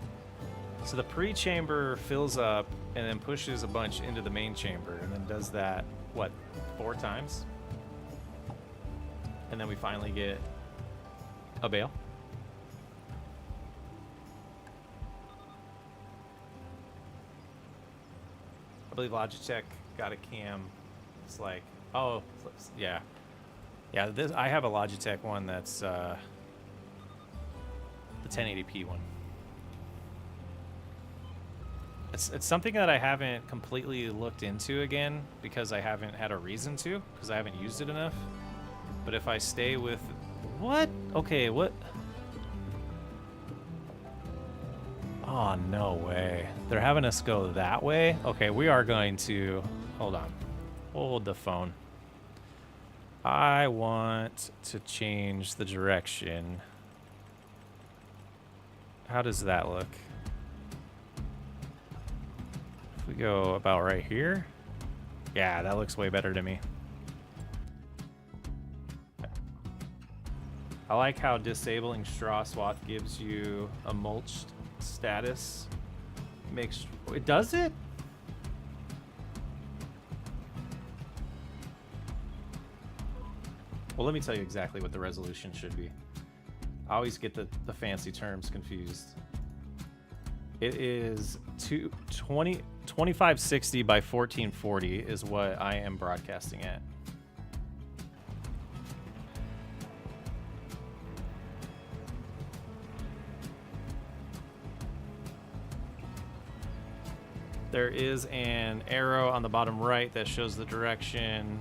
So the pre-chamber fills up and then pushes a bunch into the main chamber, and then does that, what, 4 times? And then we finally get a bale. I believe Logitech got a cam. It's like, oh, yeah. Yeah, this, I have a Logitech one that's the 1080p one. It's something that I haven't completely looked into again, because I haven't had a reason to, because I haven't used it enough. But if I stay with... What? Okay, what? Oh, no way. They're having us go that way? Okay, we are going to... Hold on. Hold the phone. I want to change the direction. How does that look? If we go about right here. Yeah, that looks way better to me. I like how disabling straw swath gives you a mulched status. Makes it does it? Well, let me tell you exactly what the resolution should be. I always get the fancy terms confused. It is 2560 by 1440 is what I am broadcasting at. There is an arrow on the bottom right that shows the direction.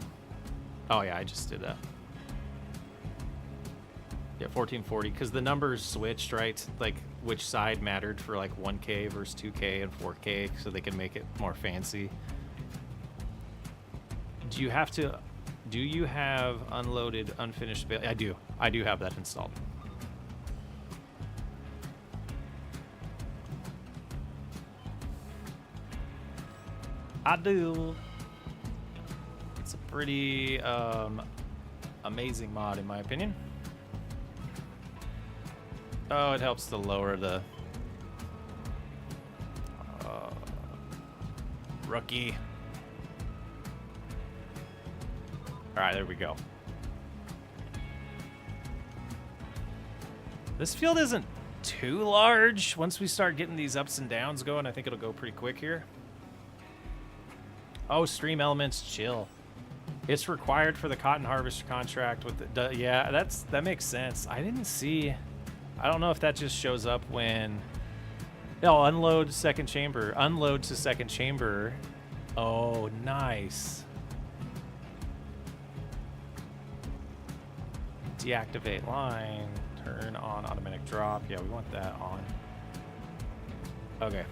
Oh yeah, I just did that. Yeah, 1440, because the numbers switched, right? Like, which side mattered for, like, 1K versus 2K and 4K, so they can make it more fancy. Do you have to Do you have unloaded, unfinished? I do. I do have that installed. I do. It's a pretty amazing mod, in my opinion. Oh, it helps to lower the rookie. All right, there we go. This field isn't too large. Once we start getting these ups and downs going, I think it'll go pretty quick here. Oh, stream elements, chill. It's required for the cotton harvester contract with the, yeah, that makes sense. I didn't see, I don't know if that just shows up when, oh, unload second chamber, unload to second chamber. Oh, nice. Deactivate line, turn on automatic drop. Yeah, we want that on. Okay.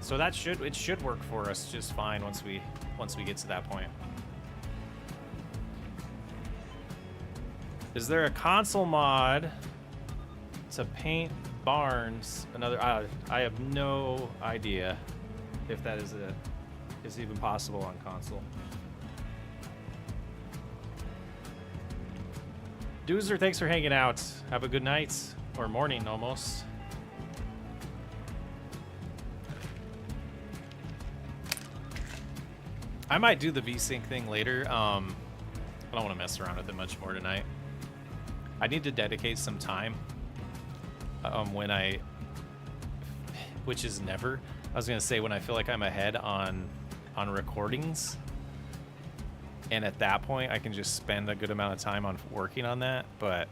So that should work for us just fine once we get to that point. Is there a console mod to paint barns? Another I have no idea if that is even possible on console. Doozer, thanks for hanging out. Have a good night or morning almost. I might do the VSync thing later. I don't want to mess around with it much more tonight. I need to dedicate some time which is never. I was gonna say when I feel like I'm ahead on recordings, and at that point I can just spend a good amount of time on working on that, but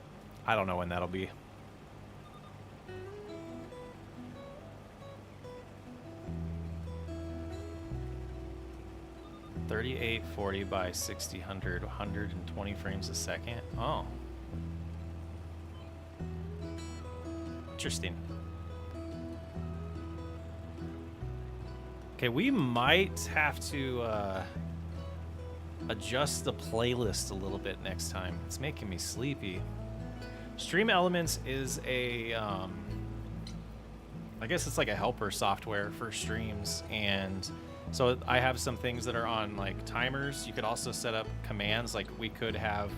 I don't know when that'll be. $3840 by 6000, 120 frames a second. Oh. Interesting. Okay, we might have to adjust the playlist a little bit next time. It's making me sleepy. Stream Elements is a I guess it's like a helper software for streams, and so I have some things that are on like timers. You could also set up commands. Like we could have,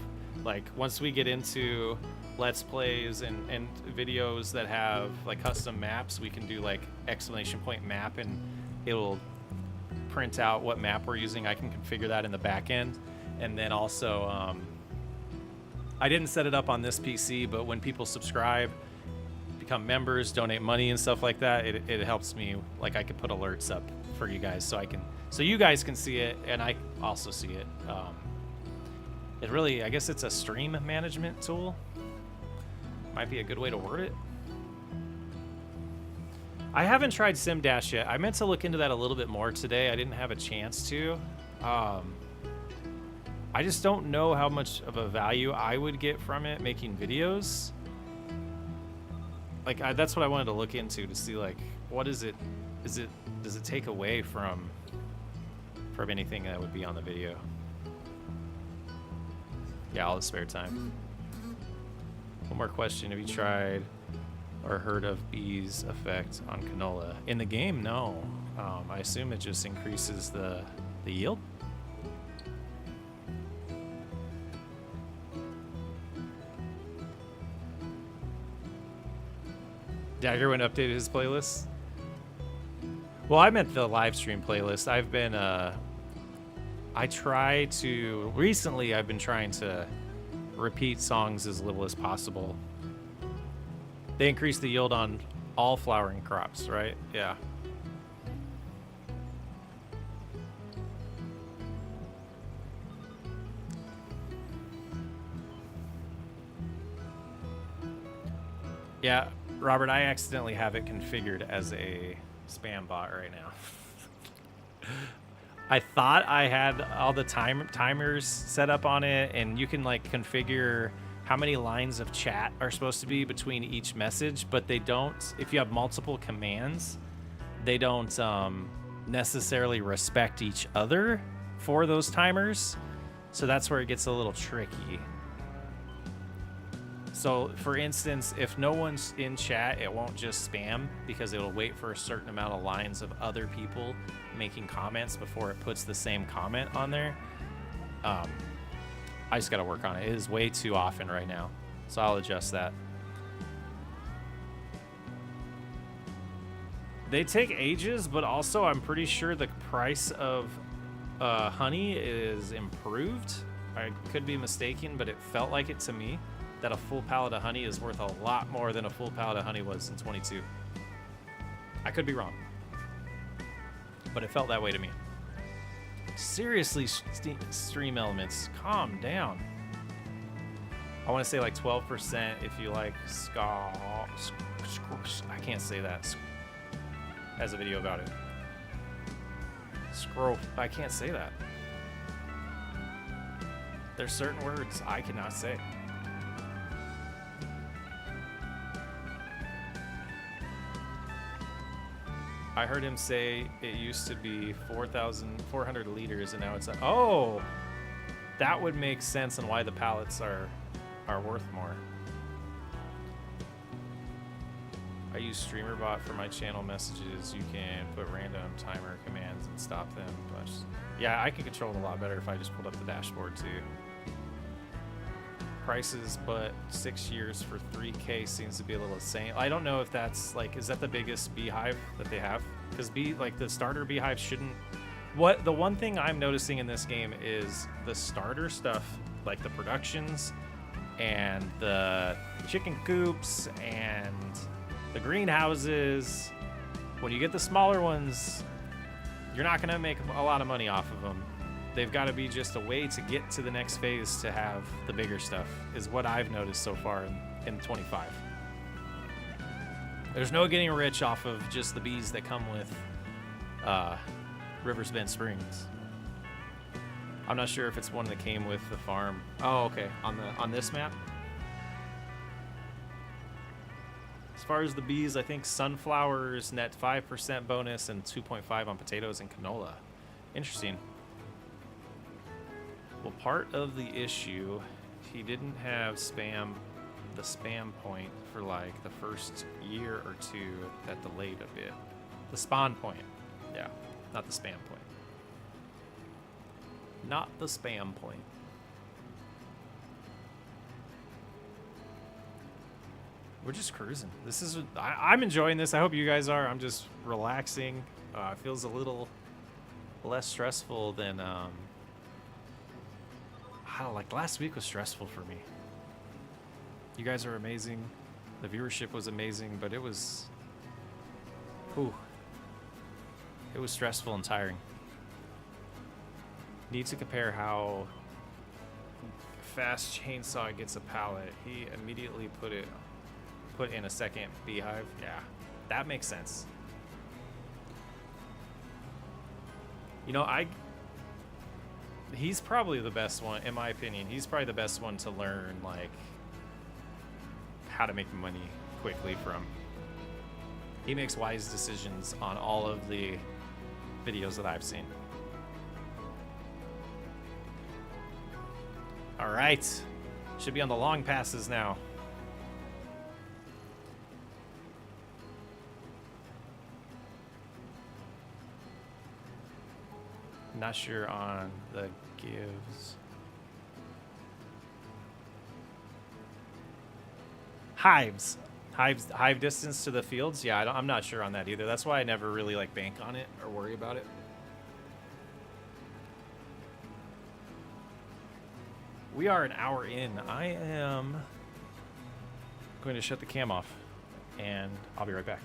like once we get into Let's Plays and videos that have like custom maps, we can do like exclamation point map, and it'll print out what map we're using. I can configure that in the back end. And then also, I didn't set it up on this PC, but when people subscribe, become members, donate money and stuff like that, it helps me. Like I could put alerts up for you guys so you guys can see it and I also see it. It really, I guess it's a stream management tool. Might be a good way to word it. I haven't tried SimDash yet. I meant to look into that a little bit more today. I didn't have a chance to. I just don't know how much of a value I would get from it making videos. Like that's what I wanted to look into to see like what is it? Does it take away from anything that would be on the video? Yeah, all the spare time. One more question. Have you tried or heard of bees effect on canola? In the game, no. I assume it just increases the yield. Dagger went updated his playlist. Well, I meant the live stream playlist. I've been recently I've been trying to repeat songs as little as possible. They increase the yield on all flowering crops, right? Yeah. Yeah, Robert, I accidentally have it configured as a spam bot right now. I thought I had all the timers set up on it, and you can like configure how many lines of chat are supposed to be between each message, but they don't. If you have multiple commands, they don't necessarily respect each other for those timers. So that's where it gets a little tricky. So for instance, if no one's in chat, it won't just spam because it'll wait for a certain amount of lines of other people making comments before it puts the same comment on there. I just got to work on it. It is way too often right now, so I'll adjust that. They take ages, but also I'm pretty sure the price of honey is improved. I could be mistaken, but it felt like it to me that a full pallet of honey is worth a lot more than a full pallet of honey was in 22. I could be wrong, but it felt that way to me. Seriously, Stream Elements, calm down. I want to say like 12% if you like ska. I can't say that. Has a video about it. Scroll. I can't say that. There's certain words I cannot say. I heard him say it used to be 4,400 liters and now it's like, oh, that would make sense on why the pallets are worth more. I use StreamerBot for my channel messages. You can put random timer commands and stop them. But yeah, I can control it a lot better if I just pulled up the dashboard too. Prices, but 6 years for 3K seems to be a little insane. I don't know if that's like, is that the biggest beehive that they have? Because like the starter beehive shouldn't. The one thing I'm noticing in this game is the starter stuff, like the productions and the chicken coops and the greenhouses. When you get the smaller ones, you're not gonna make a lot of money off of them. They've got to be just a way to get to the next phase to have the bigger stuff, is what I've noticed so far in 25. There's no getting rich off of just the bees that come with Rivers Bend Springs. I'm not sure if it's one that came with the farm. Oh, okay. On this map. As far as the bees, I think sunflowers net 5% bonus and 2.5 on potatoes and canola. Interesting. Well, part of the issue, he didn't have the spam point for like the first year or two. That delayed a bit. The spawn point. Yeah, not the spam point. Not the spam point. We're just cruising. This is, I'm enjoying this. I hope you guys are. I'm just relaxing. It feels a little less stressful than, I don't know, like last week was stressful for me. You guys are amazing. The viewership was amazing, but it was, it was stressful and tiring. Need to compare how fast Chainsaw gets a pallet. He immediately put in a second beehive. Yeah, that makes sense. You know, he's probably the best one, in my opinion. He's probably the best one to learn, like, how to make money quickly from. He makes wise decisions on all of the videos that I've seen. All right. Should be on the long passes now. Not sure on the gives. Hive distance to the fields. Yeah, I'm not sure on that either. That's why I never really like bank on it or worry about it. We are an hour in. I am going to shut the cam off and I'll be right back.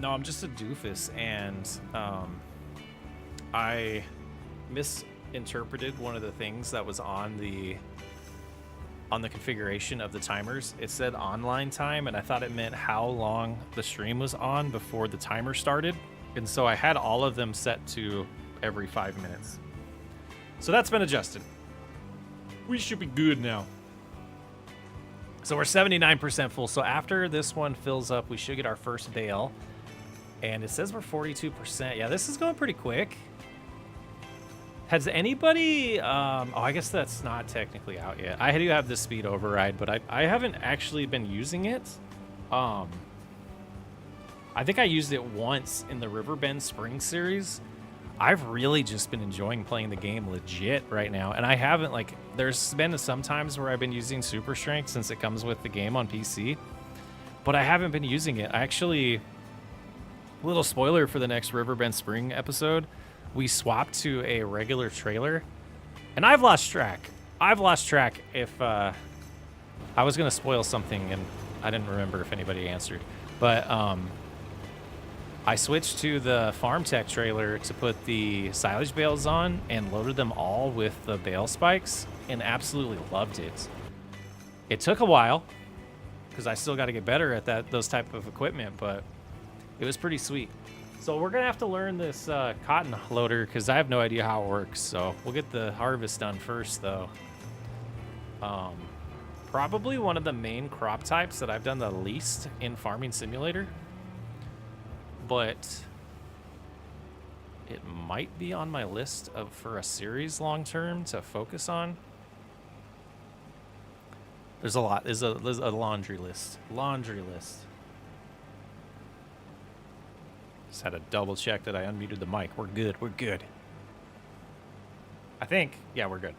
No, I'm just a doofus, and I misinterpreted one of the things that was on the configuration of the timers. It said online time, and I thought it meant how long the stream was on before the timer started. And so I had all of them set to every 5 minutes. So that's been adjusted. We should be good now. So we're 79% full. So after this one fills up, we should get our first bale. And it says we're 42%. Yeah, this is going pretty quick. Has anybody... oh, I guess that's not technically out yet. I do have the speed override, but I haven't actually been using it. I think I used it once in the Riverbend Spring series. I've really just been enjoying playing the game legit right now. And I haven't, like... There's been some times where I've been using Super Strength since it comes with the game on PC. But I haven't been using it. I actually... Little spoiler for the next Riverbend Spring episode. We swapped to a regular trailer. And I've lost track. If I was going to spoil something and I didn't remember if anybody answered. But I switched to the Farm Tech trailer to put the silage bales on and loaded them all with the bale spikes and absolutely loved it. It took a while because I still got to get better at those type of equipment, but it was pretty sweet. So we're going to have to learn this cotton loader because I have no idea how it works. So we'll get the harvest done first, though. Probably one of the main crop types that I've done the least in Farming Simulator. But it might be on my list for a series long term to focus on. There's a lot. There's a laundry list. Just had to double check that I unmuted the mic. We're good. I think. Yeah, we're good.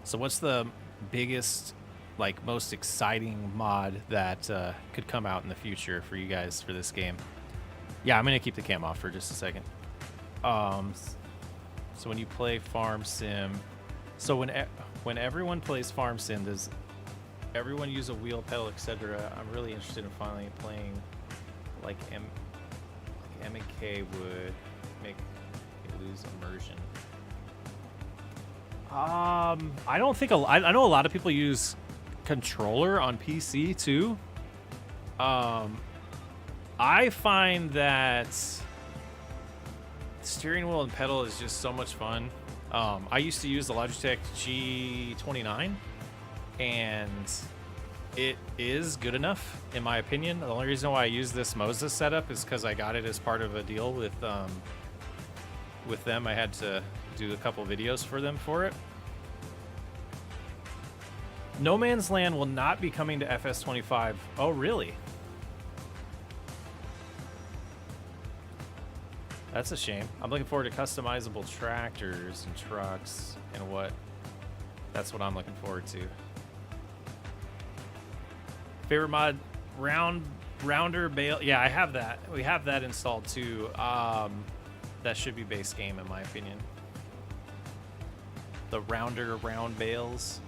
So what's the biggest, like, most exciting mod that could come out in the future for you guys for this game? Yeah, I'm going to keep the cam off for just a second. So when you play Farm Sim, so when everyone plays Farm Sim, does everyone use a wheel, pedal, etc.? I'm really interested in finally playing like M and K would make you lose immersion. I don't think I know a lot of people use controller on PC too. I find that steering wheel and pedal is just so much fun. I used to use the Logitech G29, and it is good enough in my opinion. The only reason why I use this Moses setup is because I got it as part of a deal with them. I had to do a couple videos for them for it. No Man's Land will not be coming to FS25. Oh, really? That's a shame. I'm looking forward to customizable tractors and trucks and that's what I'm looking forward to. Favorite mod, rounder bale. Yeah, I have that. We have that installed too. That should be base game in my opinion. The round bales,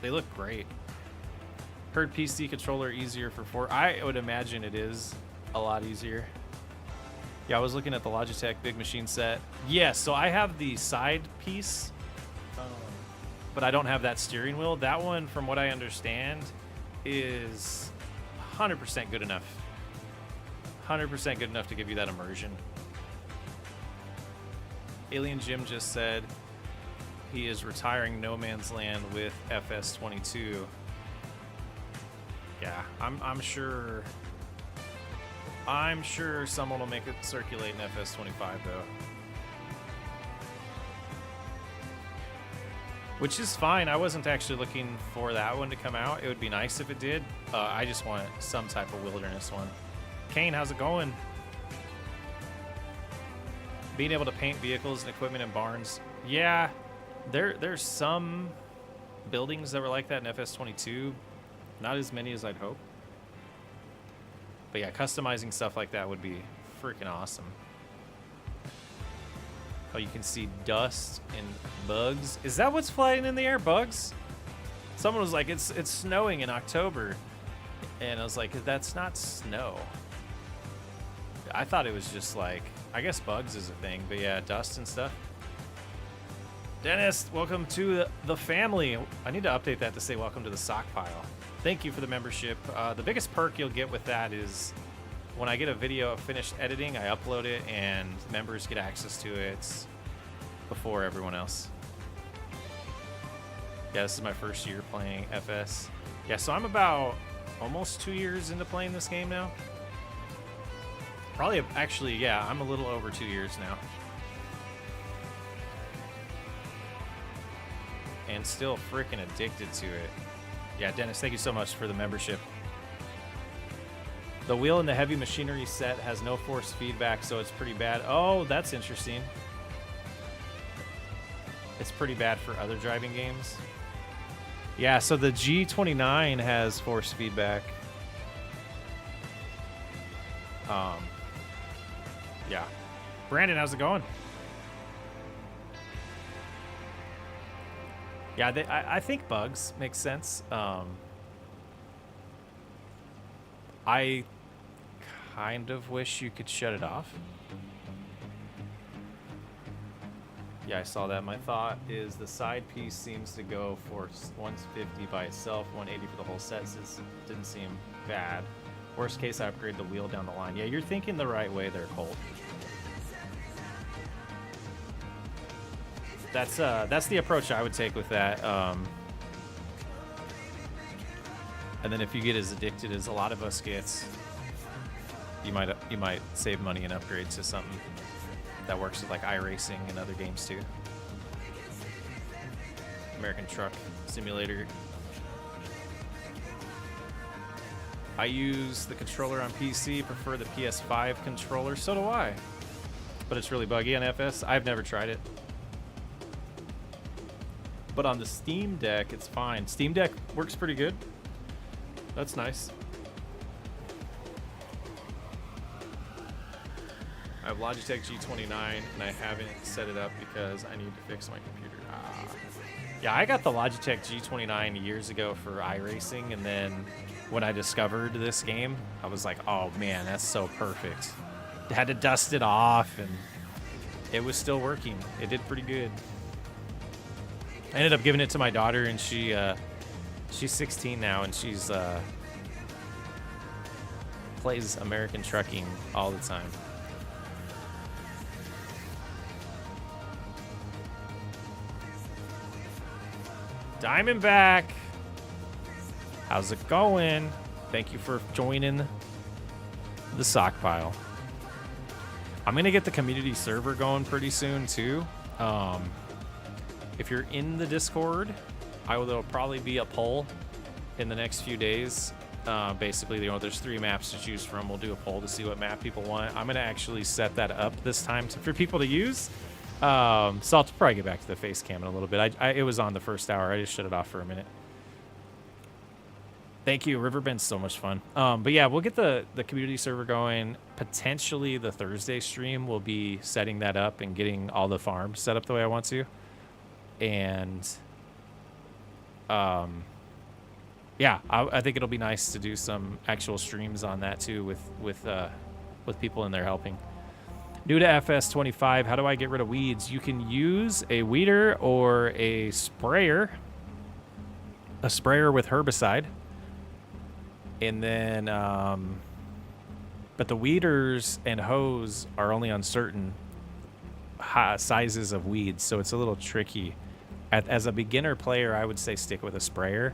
they look great. Heard PC controller easier for 4. I would imagine it is a lot easier. Yeah, I was looking at the Logitech Big Machine set. Yes, so I have the side piece, but I don't have that steering wheel. That one, from what I understand, is 100% good enough. 100% good enough to give you that immersion. Alien Jim just said he is retiring No Man's Land with FS22. Yeah, I'm sure someone will make it circulate in FS25 though. Which is fine. I wasn't actually looking for that one to come out. It would be nice if it did. I just want some type of wilderness one. Kane, how's it going? Being able to paint vehicles and equipment in barns. Yeah, there's some buildings that were like that in FS22. Not as many as I'd hope. But yeah, customizing stuff like that would be freaking awesome. Oh, you can see dust and bugs. Is that what's flying in the air? Bugs? Someone was like, it's snowing in October. And I was like, that's not snow. I thought it was just like, I guess bugs is a thing, but yeah, dust and stuff. Dennis, welcome to the family. I need to update that to say welcome to the sock pile. Thank you for the membership. The biggest perk you'll get with that is when I get a video finished editing, I upload it and members get access to it before everyone else. Yeah, this is my first year playing FS. Yeah, so I'm about almost 2 years into playing this game now. Probably, actually, yeah, I'm a little over 2 years now. And still freaking addicted to it. Yeah, Dennis, thank you so much for the membership. The wheel in the heavy machinery set has no force feedback, so it's pretty bad. Oh, that's interesting. It's pretty bad for other driving games. Yeah, so the G29 has force feedback. Yeah. Brandon, how's it going? Yeah, I think bugs make sense. I kind of wish you could shut it off. Yeah, I saw that. My thought is the side piece seems to go for 150 by itself, 180 for the whole set. Didn't seem bad. Worst case, I upgrade the wheel down the line. Yeah, you're thinking the right way there, Colt. That's the approach I would take with that. And then if you get as addicted as a lot of us gets, you might save money and upgrade to something that works with like iRacing and other games too. American Truck Simulator. I use the controller on PC, prefer the PS5 controller. So do I. But it's really buggy on FS. I've never tried it. But on the Steam Deck, it's fine. Steam Deck works pretty good. That's nice. I have Logitech G29 and I haven't set it up because I need to fix my computer. Yeah, I got the Logitech G29 years ago for iRacing, and then when I discovered this game, I was like, oh man, that's so perfect. Had to dust it off and it was still working. It did pretty good. I ended up giving it to my daughter, and she's 16 now, and she's plays American Trucking all the time. Diamondback, how's it going? Thank you for joining the sock pile. I'm gonna get the community server going pretty soon too. If you're in the Discord, there'll probably be a poll in the next few days. Basically, there's 3 maps to choose from. We'll do a poll to see what map people want. I'm gonna actually set that up this time for people to use. So I'll probably get back to the face cam in a little bit. It was on the first hour. I just shut it off for a minute. Thank you. Riverbend's so much fun. But yeah, we'll get the community server going. Potentially the Thursday stream will be setting that up and getting all the farms set up the way I want to. And yeah, I think it'll be nice to do some actual streams on that too with people in there helping. New to FS25, how do I get rid of weeds? You can use a weeder or a sprayer with herbicide. And then, but the weeders and hose are only on certain sizes of weeds, so it's a little tricky. As a beginner player, I would say stick with a sprayer.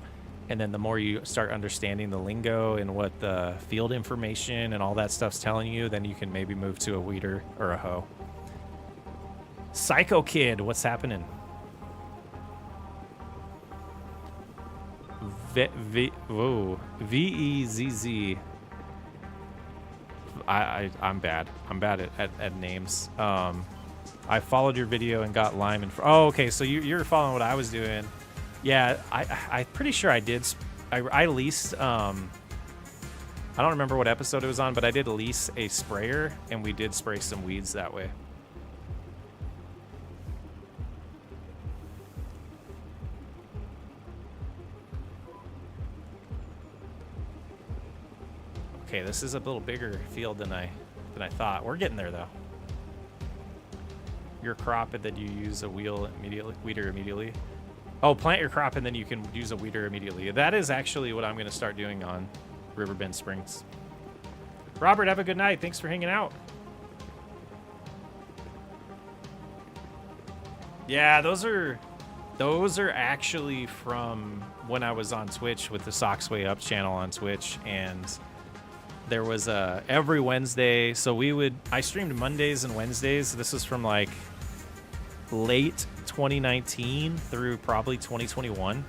And then the more you start understanding the lingo and what the field information and all that stuff's telling you, then you can maybe move to a weeder or a hoe. Psycho Kid, what's happening? V-E-Z-Z. I'm bad. I'm bad at names. I followed your video and got lime. Oh, okay, so you're following what I was doing. Yeah, I'm pretty sure I did. I leased I don't remember what episode it was on, but I did lease a sprayer, and we did spray some weeds that way. Okay, this is a little bigger field than I thought. We're getting there though. Your crop and then you use a weeder immediately. Oh, plant your crop and then you can use a weeder immediately. That is actually what I'm going to start doing on Riverbend Springs. Robert, have a good night. Thanks for hanging out. Yeah, those are actually from when I was on Twitch with the Socks Way Up channel on Twitch, and there was every Wednesday. So I streamed Mondays and Wednesdays. This is from like late 2019 through probably 2021.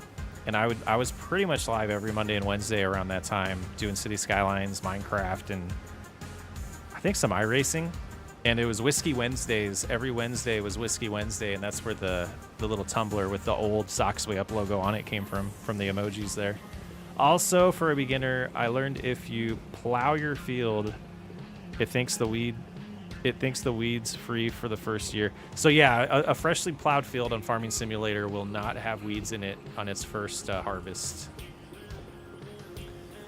And I was pretty much live every Monday and Wednesday around that time, doing City Skylines, Minecraft, and I think some iRacing. And it was Whiskey Wednesdays. Every Wednesday was Whiskey Wednesday, and that's where the little tumbler with the old Socks Way Up logo on it came from the emojis there. Also, for a beginner, I learned if you plow your field, it thinks the weeds free for the first year. So yeah, a freshly plowed field on Farming Simulator will not have weeds in it on its first harvest.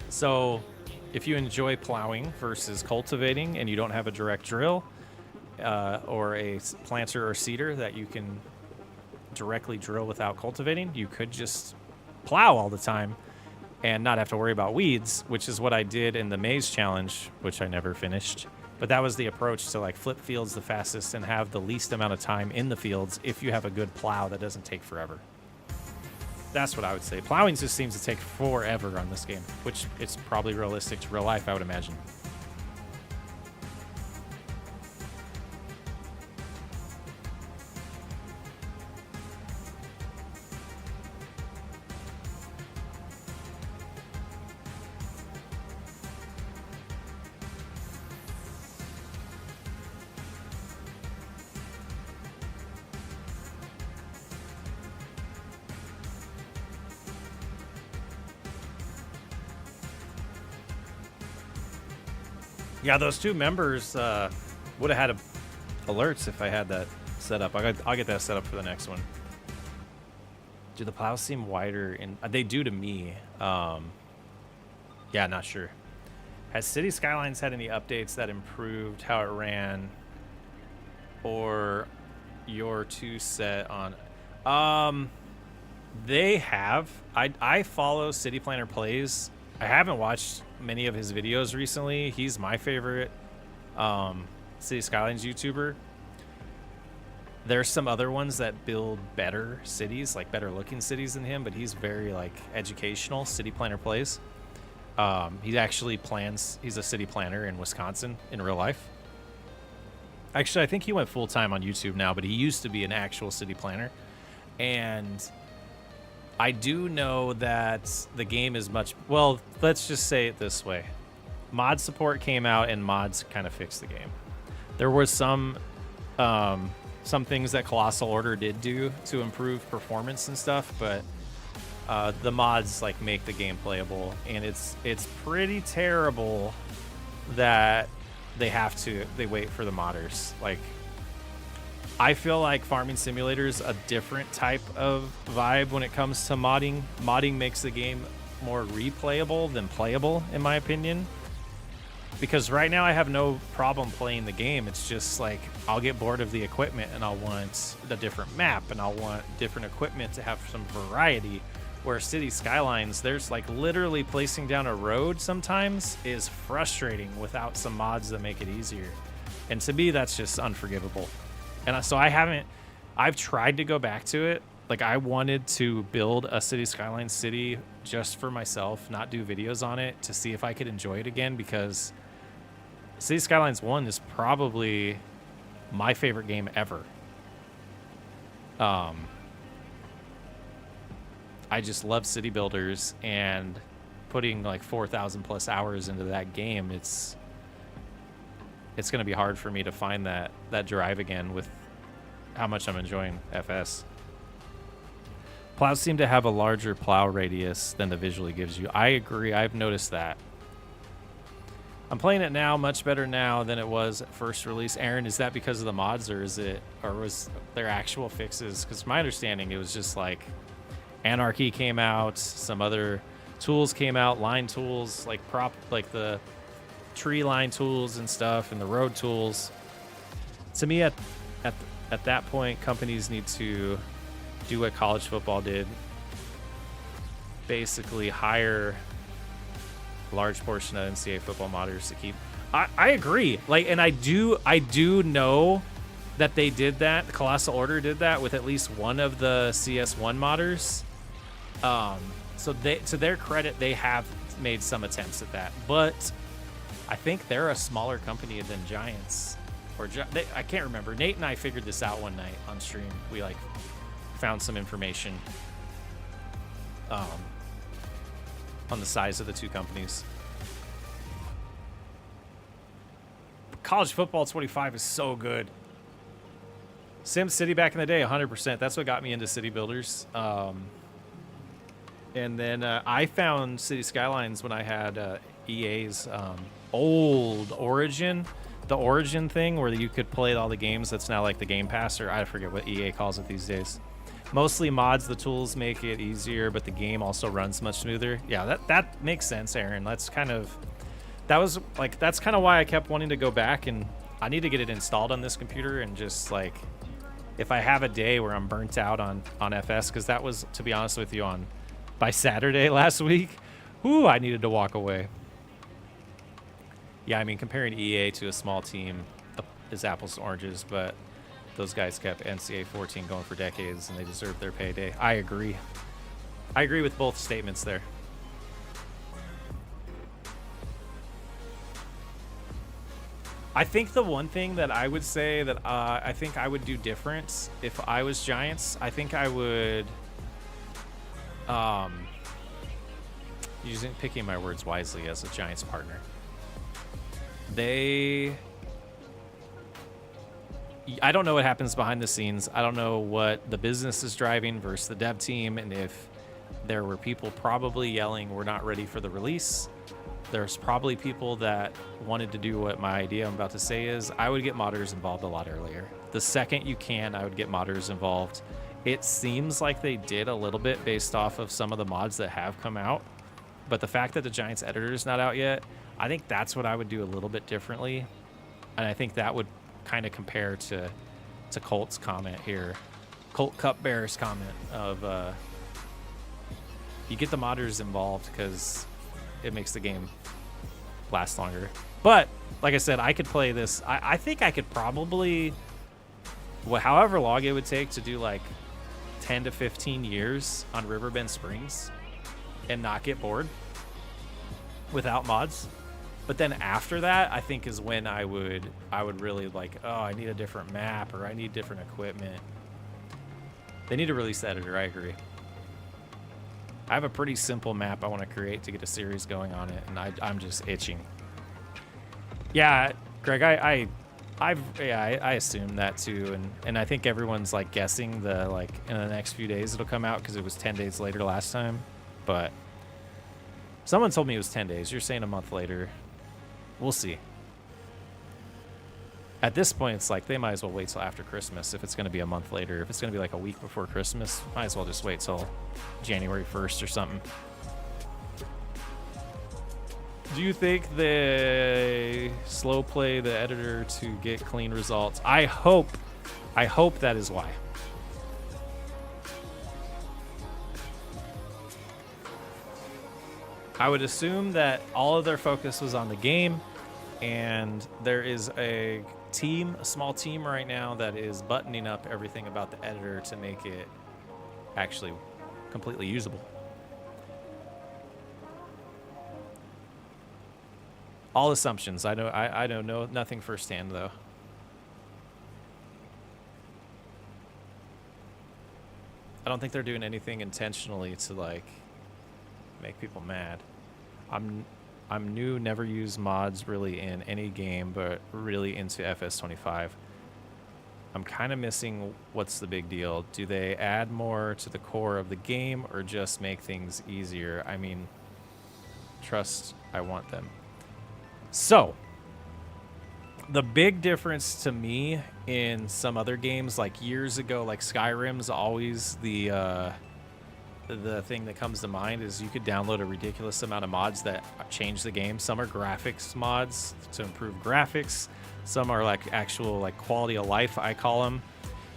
So if you enjoy plowing versus cultivating and you don't have a direct drill or a planter or seeder that you can directly drill without cultivating, you could just plow all the time and not have to worry about weeds, which is what I did in the Maze Challenge, which I never finished. But that was the approach, to like flip fields the fastest and have the least amount of time in the fields if you have a good plow that doesn't take forever. That's what I would say. Plowing just seems to take forever on this game, which it's probably realistic to real life, I would imagine. Yeah, those two members would have had alerts if I had that set up. I'll get that set up for the next one. Do the plows seem wider? They do to me. Yeah, not sure. Has City Skylines had any updates that improved how it ran, or your two set on? They have. I follow City Planner Plays. I haven't watched many of his videos recently. He's my favorite City Skylines YouTuber. There's some other ones that build better cities, like better looking cities than him, but he's very like educational. City Planner Plays. He actually plans. He's a city planner in Wisconsin in real life. Actually, I think he went full time on YouTube now, but he used to be an actual city planner. And I do know that the game is much, well, let's just say it this way. Mod support came out and mods kind of fixed the game. There was some things that Colossal Order did do to improve performance and stuff, but the mods like make the game playable, and it's pretty terrible that they wait for the modders. Like, I feel like Farming Simulator is a different type of vibe when it comes to modding. Modding makes the game more replayable than playable, in my opinion. Because right now I have no problem playing the game. It's just like I'll get bored of the equipment and I'll want a different map and I'll want different equipment to have some variety. Where City Skylines, there's like literally placing down a road sometimes is frustrating without some mods that make it easier. And to me, that's just unforgivable. And so I've tried to go back to it. Like, I wanted to build a City Skylines city just for myself, not do videos on it, to see if I could enjoy it again, because City Skylines 1 is probably my favorite game ever. I just love city builders, and putting like 4,000 plus hours into that game, it's going to be hard for me to find that drive again with how much I'm enjoying FS. Plows seem to have a larger plow radius than the visually gives you. I agree. I've noticed that. I'm playing it now much better now than it was at first release. Aaron, is that because of the mods, or was there actual fixes? Because my understanding, it was just like Anarchy came out, some other tools came out, line tools, like the tree line tools and stuff, and the road tools. To me, at that point, companies need to do what college football did. Basically hire a large portion of NCAA football modders to keep. I agree. Like, and I do know that they did that. The Colossal Order did that with at least one of the CS1 modders. So to their credit, they have made some attempts at that. But I think they're a smaller company than Giants. I can't remember. Nate and I figured this out one night on stream. We like found some information on the size of the two companies. College Football 25 is so good. Sim City back in the day, 100%. That's what got me into City Builders. And then I found City Skylines when I had EA's old Origin. The Origin thing where you could play all the games. That's now like the Game Pass, or I forget what EA calls it these days. Mostly mods, the tools make it easier, but the game also runs much smoother. Yeah, that makes sense, Aaron. That's kind of why I kept wanting to go back, and I need to get it installed on this computer, and just like if I have a day where I'm burnt out on FS, because that was, to be honest with you, by Saturday last week, I needed to walk away. Yeah, I mean, comparing EA to a small team is apples to oranges, but those guys kept NCAA 14 going for decades, and they deserve their payday. I agree. I agree with both statements there. I think the one thing that I would say that I think I would do different if I was Giants, I think I would, picking my words wisely as a Giants partner. I don't know what happens behind the scenes. I don't know what the business is driving versus the dev team, and if there were people probably yelling, we're not ready for the release. There's probably people that wanted to do what my idea I'm about to say is. I would get modders involved a lot earlier. The second you can, I would get modders involved. It seems like they did a little bit based off of some of the mods that have come out, but the fact that the Giants editor is not out yet, I think that's what I would do a little bit differently. And I think that would kind of compare to Colt's comment here. Colt Cupbearer's comment of you get the modders involved because it makes the game last longer. But like I said, I could play this. I think I could probably, however long it would take to do like 10 to 15 years on Riverbend Springs and not get bored without mods. But then after that, I think is when I would really like, oh, I need a different map, or I need different equipment. They need to release the editor, I agree. I have a pretty simple map I want to create to get a series going on it, and I'm just itching. Yeah, Greg, I assume that too, and I think everyone's like guessing in the next few days it'll come out because it was 10 days later last time, but someone told me it was 10 days. You're saying a month later. We'll see. At this point, it's like they might as well wait till after Christmas if it's going to be a month later. If it's going to be like a week before Christmas, might as well just wait till January 1st or something. Do you think they slow play the editor to get clean results? I hope that is why. I would assume that all of their focus was on the game, and there is a small team right now that is buttoning up everything about the editor to make it actually completely usable. All assumptions. I don't know nothing firsthand though. I don't think they're doing anything intentionally to like make people mad. I'm new, never used mods really in any game, but really into FS25. I'm kind of missing what's the big deal. Do they add more to the core of the game or just make things easier? I mean, trust, I want them. So, the big difference to me in some other games, like years ago, like Skyrim's always the thing that comes to mind is you could download a ridiculous amount of mods that change the game. Some are graphics mods to improve graphics. Some are like actual like quality of life, I call them.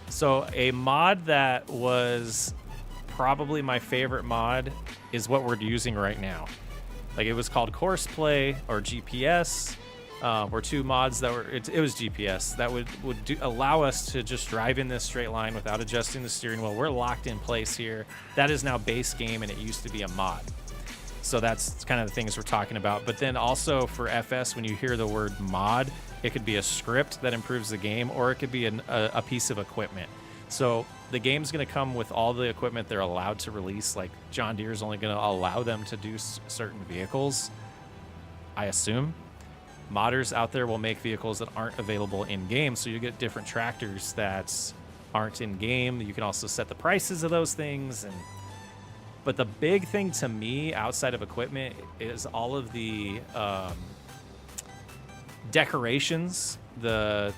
So a mod that was probably my favorite mod is what we're using right now. Like it was called Courseplay or GPS. Were two mods that were it was GPS that would allow us to just drive in this straight line without adjusting the steering wheel. We're locked in place here. That is now base game, and it used to be a mod. So that's kind of the things we're talking about. But then also for FS, when you hear the word mod, it could be a script that improves the game, or it could be a piece of equipment. So the game's going to come with all the equipment they're allowed to release. Like John Deere is only going to allow them to do certain vehicles, I assume. Modders out there will make vehicles that aren't available in game, so you get different tractors that aren't in game. You can also set the prices of those things. But the big thing to me outside of equipment is all of the decorations, the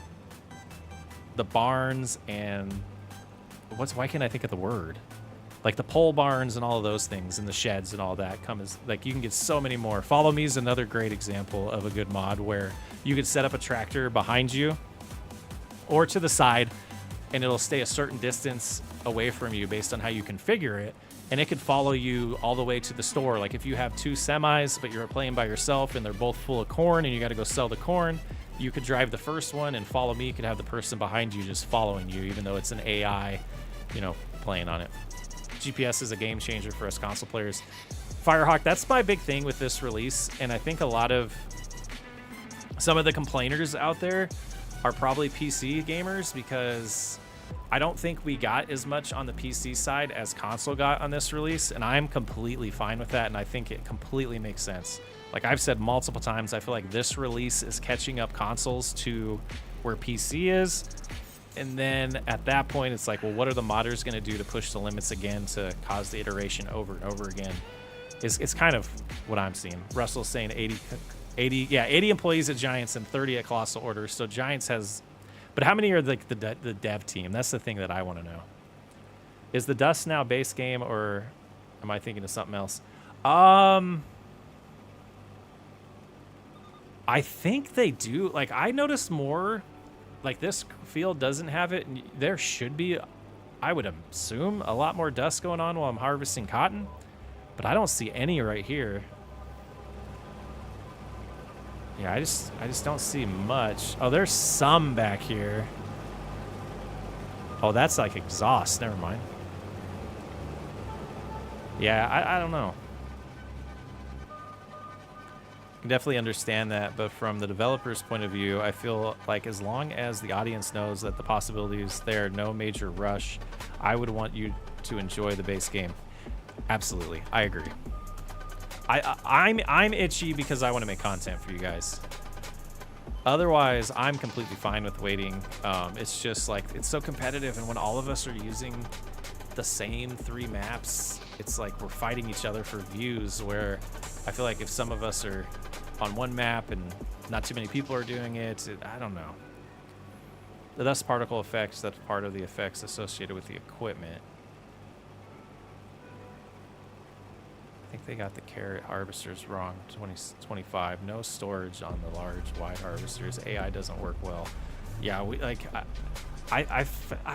barns, and why can't I think of the word? Like the pole barns and all of those things, and the sheds and all that come as, like, you can get so many more. Follow Me is another great example of a good mod where you could set up a tractor behind you or to the side, and it'll stay a certain distance away from you based on how you configure it, and it could follow you all the way to the store. Like if you have two semis, but you're playing by yourself and they're both full of corn and you got to go sell the corn, you could drive the first one, and Follow Me could have the person behind you just following you, even though it's an AI, playing on it. GPS is a game changer for us console players. Firehawk, that's my big thing with this release, and I think some of the complainers out there are probably PC gamers, because I don't think we got as much on the PC side as console got on this release, and I'm completely fine with that, and I think it completely makes sense. Like I've said multiple times, I feel like this release is catching up consoles to where PC is. And then at that point, it's like, well, what are the modders going to do to push the limits again to cause the iteration over and over again? It's kind of what I'm seeing. Russell's saying 80 employees at Giants and 30 at Colossal Order. So Giants has, but how many are the dev team? That's the thing that I want to know. Is the Dust now base game, or am I thinking of something else? I think they do. Like I noticed more. Like this field doesn't have it, and there should be, I would assume, a lot more dust going on while I'm harvesting cotton, but I don't see any right here. Yeah, I just don't see much. Oh, there's some back here. Oh, that's like exhaust. Never mind. Yeah, I don't know. Definitely understand that, but from the developer's point of view, I feel like as long as the audience knows that the possibility is there, no major rush, I would want you to enjoy the base game. Absolutely, I agree. I'm itchy because I want to make content for you guys. Otherwise, I'm completely fine with waiting. It's just like it's so competitive, and when all of us are using the same 3 maps, it's like we're fighting each other for views, where I feel like if some of us are on one map and not too many people are doing it, I don't know. The dust particle effects, that's part of the effects associated with the equipment. I think they got the carrot harvesters wrong. 25. No storage on the large wide harvesters. AI doesn't work well. Yeah, we like. I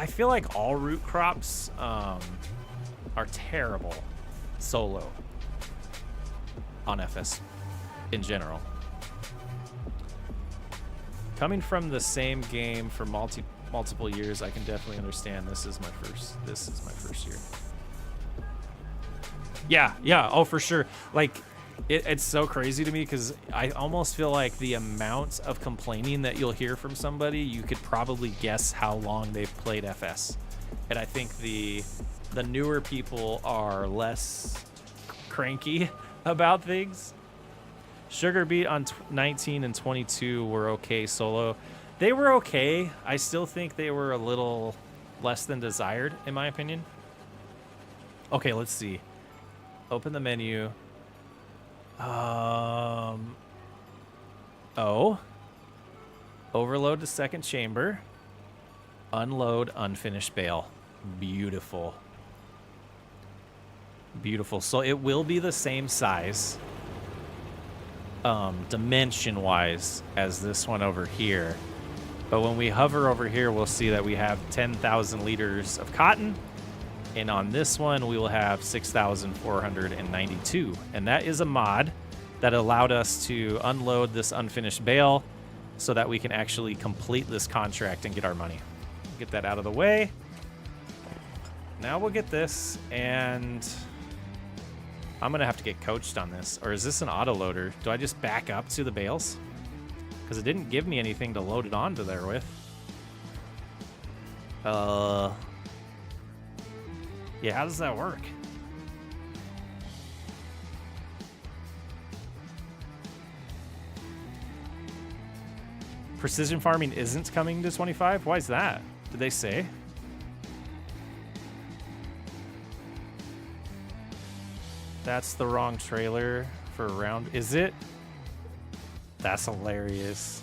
feel like all root crops are terrible solo on FS in general. Coming from the same game for multiple years, I can definitely understand. This is my first year. Yeah, oh for sure. Like it's so crazy to me, because I almost feel like the amount of complaining that you'll hear from somebody, you could probably guess how long they've played FS. And I think the newer people are less cranky about things. Sugar Beat on 19 and 22 were okay solo. They were okay. I still think they were a little less than desired, in my opinion. Okay, let's see. Open the menu. Oh, Overload the second chamber. Unload unfinished bale. Beautiful. Beautiful. So it will be the same size, dimension-wise, as this one over here. But when we hover over here, we'll see that we have 10,000 liters of cotton. And on this one, we will have 6,492. And that is a mod that allowed us to unload this unfinished bale so that we can actually complete this contract and get our money. Get that out of the way. Now we'll get this, and I'm going to have to get coached on this. Or is this an autoloader? Do I just back up to the bales? Because it didn't give me anything to load it onto there with. Yeah, how does that work? Precision farming isn't coming to 25? Why is that? Did they say? That's the wrong trailer for a round. Is it? That's hilarious.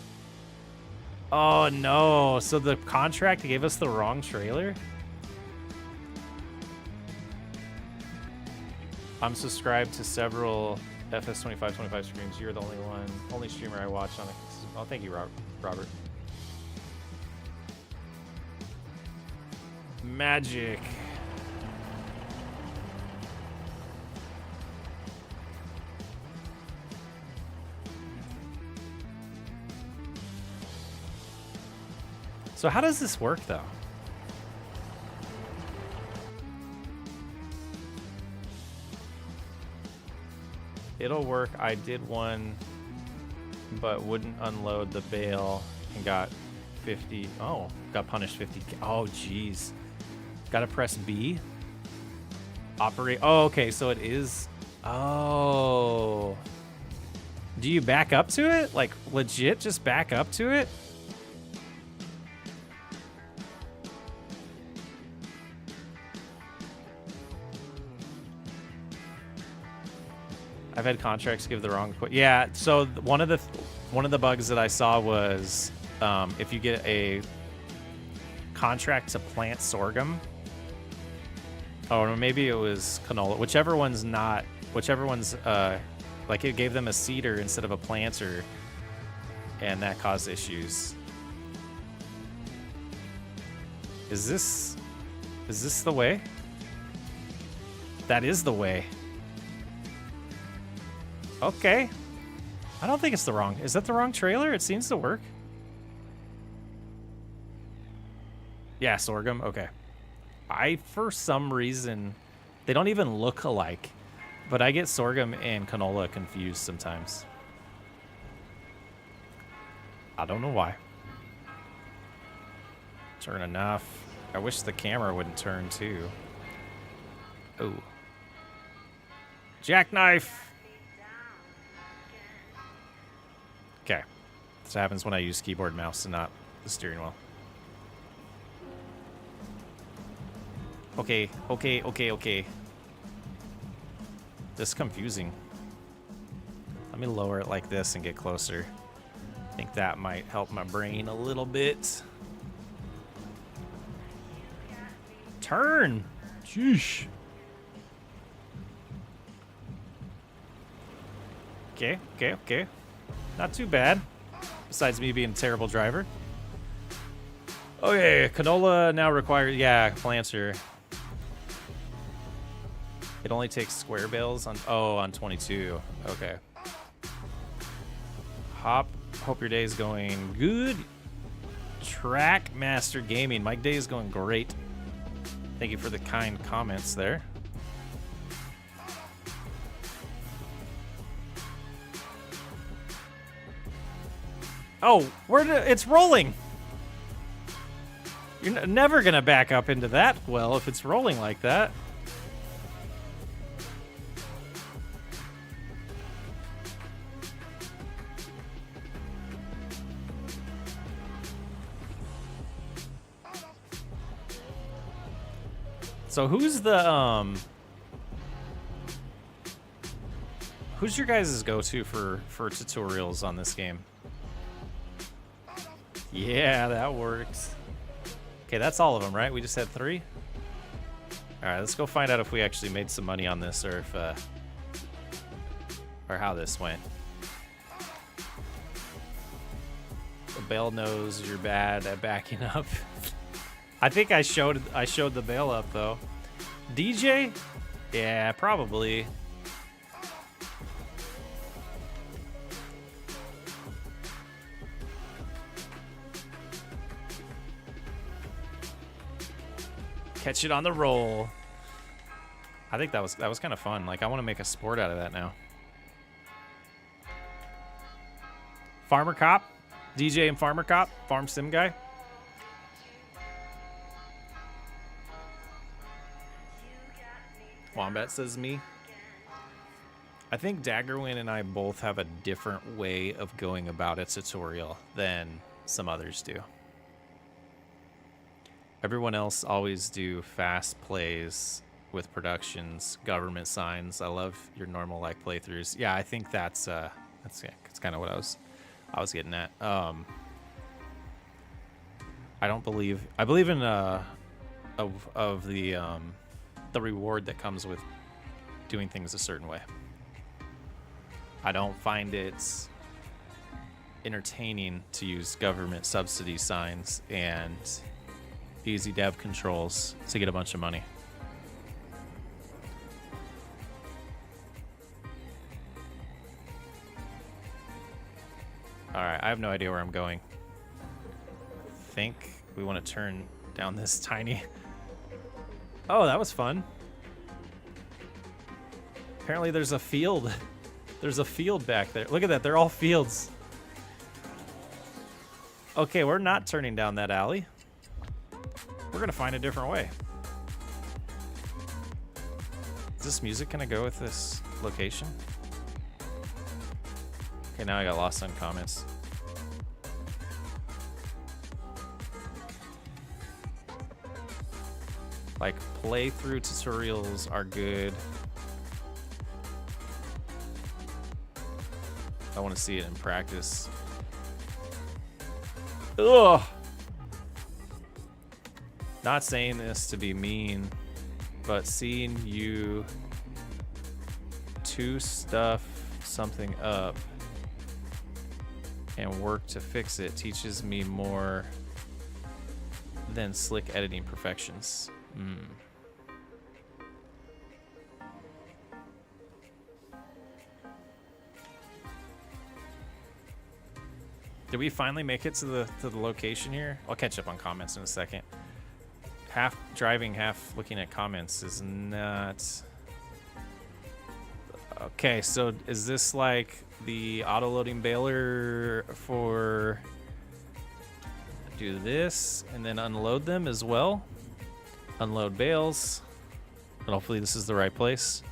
Oh no, so the contract gave us the wrong trailer? I'm subscribed to several FS25 streams. You're the only streamer I watch on it. Oh, thank you, Robert. Magic. So how does this work, though? It'll work. I did one, but wouldn't unload the bale and got 50. Oh, got punished 50. Oh, jeez. Gotta press B. Operate. Oh, okay. So it is. Oh. Do you back up to it? Like, legit just back up to it? I've had contracts give the wrong. Yeah. So one of the bugs that I saw was if you get a contract to plant sorghum. Oh, or maybe it was canola. Whichever one's like it gave them a seeder instead of a planter, and that caused issues. Is this the way? That is the way. Okay. I don't think it's the wrong. Is that the wrong trailer? It seems to work. Yeah, sorghum. Okay. For some reason, they don't even look alike, but I get sorghum and canola confused sometimes. I don't know why. Turn enough. I wish the camera wouldn't turn too. Oh. Jackknife. Okay. This happens when I use keyboard mouse and not the steering wheel. Okay. This is confusing. Let me lower it like this and get closer. I think that might help my brain a little bit. Turn! Sheesh. Okay. Not too bad. Besides me being a terrible driver. Okay, canola now requires... Yeah, planter. It only takes square bales on... Oh, on 22. Okay. Hope your day is going good. Trackmaster Gaming. My day is going great. Thank you for the kind comments there. Oh, it's rolling. You're never gonna back up into that well if it's rolling like that. So who's your guys' go-to for tutorials on this game? Yeah, that works. Okay, that's all of them, right? We just had 3? All right, let's go find out if we actually made some money on this or if, or how this went. The bail knows you're bad at backing up. I think I showed the bail up though. DJ? Yeah, probably. Catch it on the roll. I think that was kind of fun. Like I want to make a sport out of that now. Farmer Cop, DJ and Farmer Cop, Farm Sim guy. Wombat says me. I think Daggerwin and I both have a different way of going about a tutorial than some others do. Everyone else always do fast plays with productions, government signs. I love your normal like playthroughs. Yeah, I think that's kind of what I was getting at. I believe in of the reward that comes with doing things a certain way. I don't find it entertaining to use government subsidy signs and easy dev controls to get a bunch of money. All right, I have no idea where I'm going. I think we want to turn down this tiny... Oh, that was fun. Apparently there's a field. There's a field back there. Look at that, they're all fields. Okay, we're not turning down that alley. We're gonna find a different way. Is this music gonna go with this location? Okay, now I got lost on comments. Like, playthrough tutorials are good. I want to see it in practice. Ugh! Not saying this to be mean, but seeing you to stuff something up and work to fix it teaches me more than slick editing perfections. Did we finally make it to the location here? I'll catch up on comments in a second. Half driving, half looking at comments is not... Okay, so is this like the auto-loading baler for... Do this and then unload them as well? Unload bales. And hopefully this is the right place.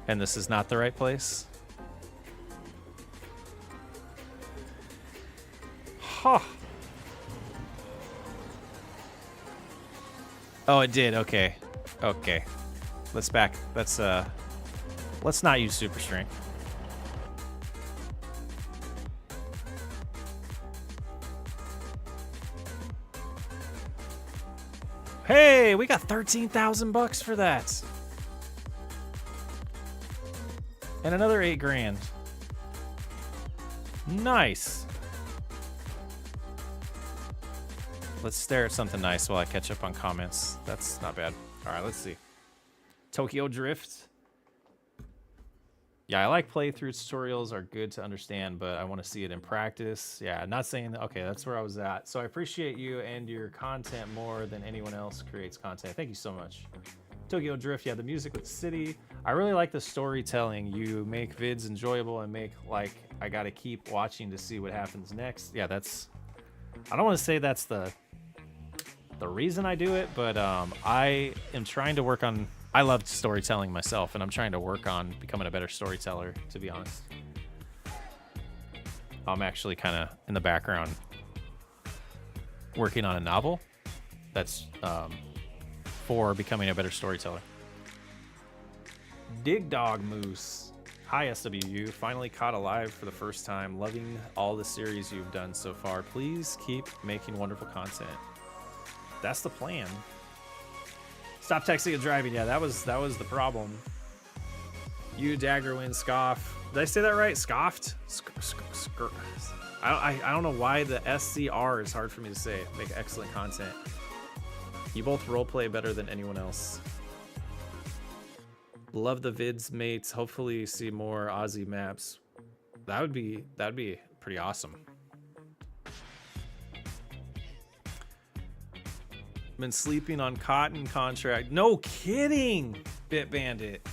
And this is not the right place. Huh. Oh, it did. Okay. Okay. Let's not use super strength. Hey, we got 13,000 bucks for that. And another 8 grand. Nice. Let's stare at something nice while I catch up on comments. That's not bad. All right, let's see. Tokyo Drift. Yeah, I like playthrough tutorials are good to understand, but I want to see it in practice. Yeah, not saying that. Okay, that's where I was at. So I appreciate you and your content more than anyone else creates content. Thank you so much. Tokyo Drift, yeah, the music with the city. I really like the storytelling. You make vids enjoyable and make like I gotta keep watching to see what happens next. Yeah, that's... I don't want to say that's the reason I do it, but I am trying to work on... I love storytelling myself, and I'm trying to work on becoming a better storyteller, to be honest. I'm actually kind of in the background working on a novel that's for becoming a better storyteller. Dig Dog Moose. Hi, SWU. Finally caught alive for the first time. Loving all the series you've done so far. Please keep making wonderful content. That's the plan. Stop texting and driving. Yeah, that was the problem. You, Daggerwin, Scoff. Did I say that right? Scoffed? I don't know why the SCR is hard for me to say. Make excellent content. You both roleplay better than anyone else. Love the vids, mates. Hopefully see more Aussie maps. That'd be pretty awesome. Been sleeping on cotton contract. No kidding, Bit Bandit.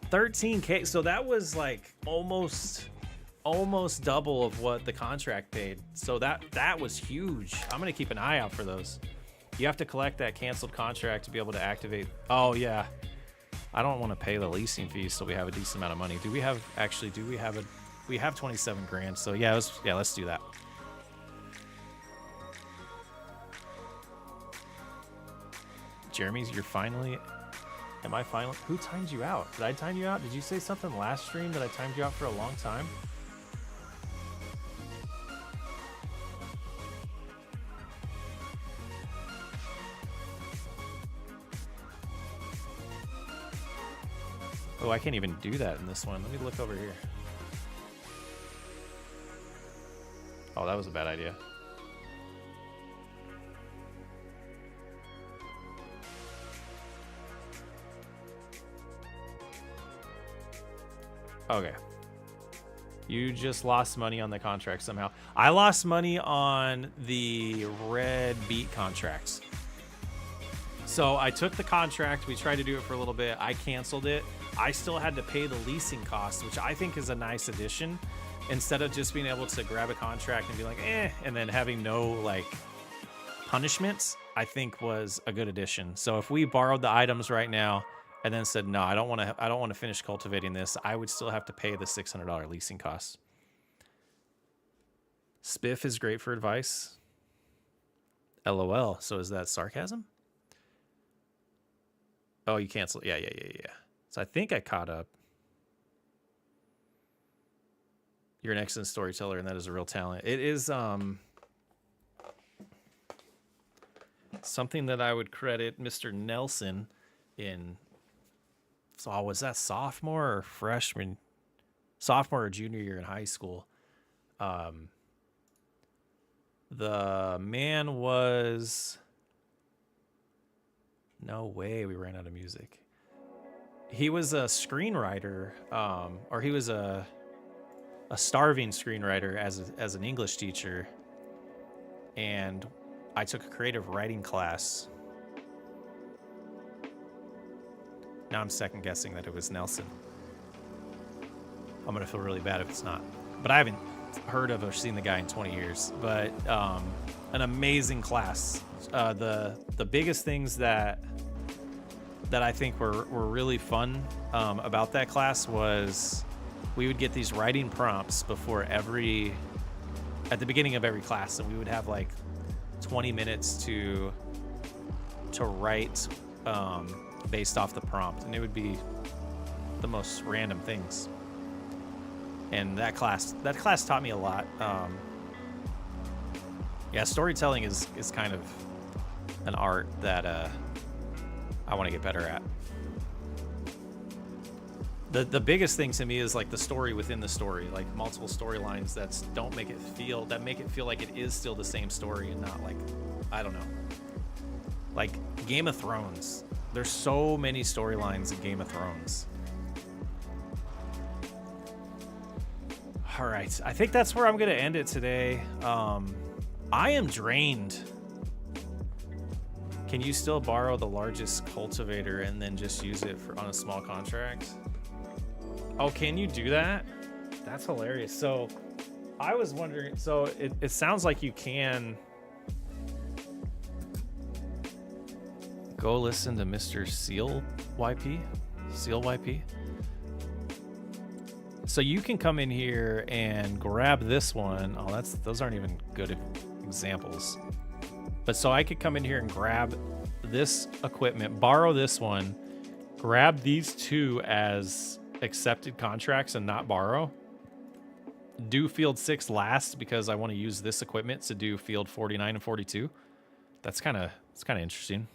13K. So that was like almost double of what the contract paid. So that was huge. I'm gonna keep an eye out for those. You have to collect that canceled contract to be able to activate. Oh yeah. I don't want to pay the leasing fees, so we have a decent amount of money. We have 27 grand. So yeah, let's do that. Jeremy's, am I finally? Who timed you out? Did I time you out? Did you say something last stream that I timed you out for a long time? Oh, I can't even do that in this one. Let me look over here. Oh, that was a bad idea. Okay. You just lost money on the contract somehow. I lost money on the red beat contracts. So I took the contract. We tried to do it for a little bit. I canceled it. I still had to pay the leasing costs, which I think is a nice addition. Instead of just being able to grab a contract and be like, and then having no like punishments, I think was a good addition. So if we borrowed the items right now and then said, no, I don't want to finish cultivating this, I would still have to pay the $600 leasing costs. Spiff is great for advice. LOL. So is that sarcasm? Oh, you canceled. Yeah. So I think I caught up. You're an excellent storyteller, and that is a real talent. It is something that I would credit Mr. Nelson in. So was that sophomore or freshman? Sophomore or junior year in high school. The man was... No way we ran out of music. He was a screenwriter, or he was a starving screenwriter as an English teacher. And I took a creative writing class. Now I'm second guessing that it was Nelson. I'm gonna feel really bad if it's not. But I haven't heard of or seen the guy in 20 years. But an amazing class. The biggest things that I think were really fun about that class was we would get these writing prompts at the beginning of every class, and we would have like 20 minutes to write based off the prompt, and it would be the most random things. And that class taught me a lot. Yeah, storytelling is kind of an art that I want to get better at. The biggest thing to me is like the story within the story, like multiple storylines that make it feel like it is still the same story and not like, I don't know, like Game of Thrones. There's so many storylines in Game of Thrones. All right, I think that's where I'm gonna end it today. I am drained. Can you still borrow the largest cultivator and then just use it on a small contract? Oh, can you do that? That's hilarious. So I was wondering, so it sounds like you can go listen to Mr. Seal YP. So you can come in here and grab this one. Oh, those aren't even good examples. But so I could come in here and grab this equipment, borrow this one, grab these two as accepted contracts and not borrow. Do field 6 last because I want to use this equipment to do field 49 and 42. It's kind of interesting.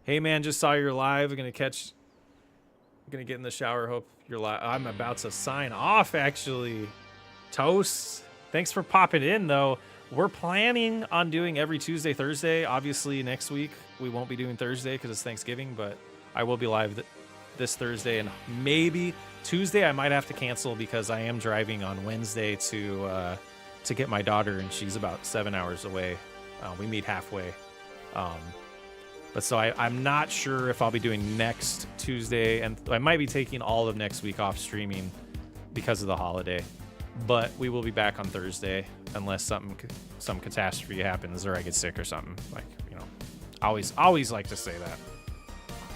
Hey man, just saw you're live. Gonna get in the shower. Hope you're live. I'm about to sign off actually. Toast. Thanks for popping in though. We're planning on doing every Tuesday, Thursday. Obviously next week we won't be doing Thursday because it's Thanksgiving, but I will be live this Thursday, and maybe Tuesday I might have to cancel because I am driving on Wednesday to get my daughter, and she's about 7 hours away. We meet halfway. But so I'm not sure if I'll be doing next Tuesday, and I might be taking all of next week off streaming because of the holiday. But we will be back on Thursday unless some catastrophe happens or I get sick or something. Like, you know, always like to say that.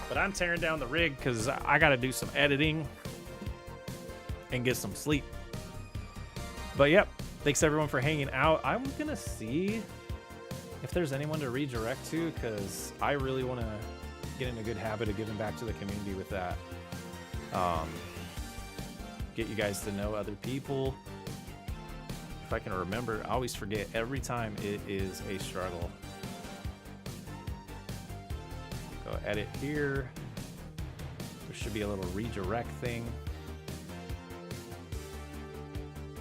But I'm tearing down the rig because I got to do some editing and get some sleep. But yep, thanks everyone for hanging out. I'm going to see if there's anyone to redirect to because I really want to get in a good habit of giving back to the community with that. Get you guys to know other people. If I can remember, I always forget every time. It is a struggle. Go edit here. There should be a little redirect thing.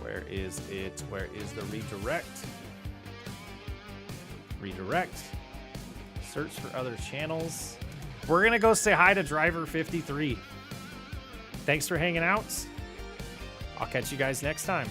Where is it? Where is the redirect? Redirect. Search for other channels. We're gonna go say hi to Driver 53. Thanks for hanging out. I'll catch you guys next time.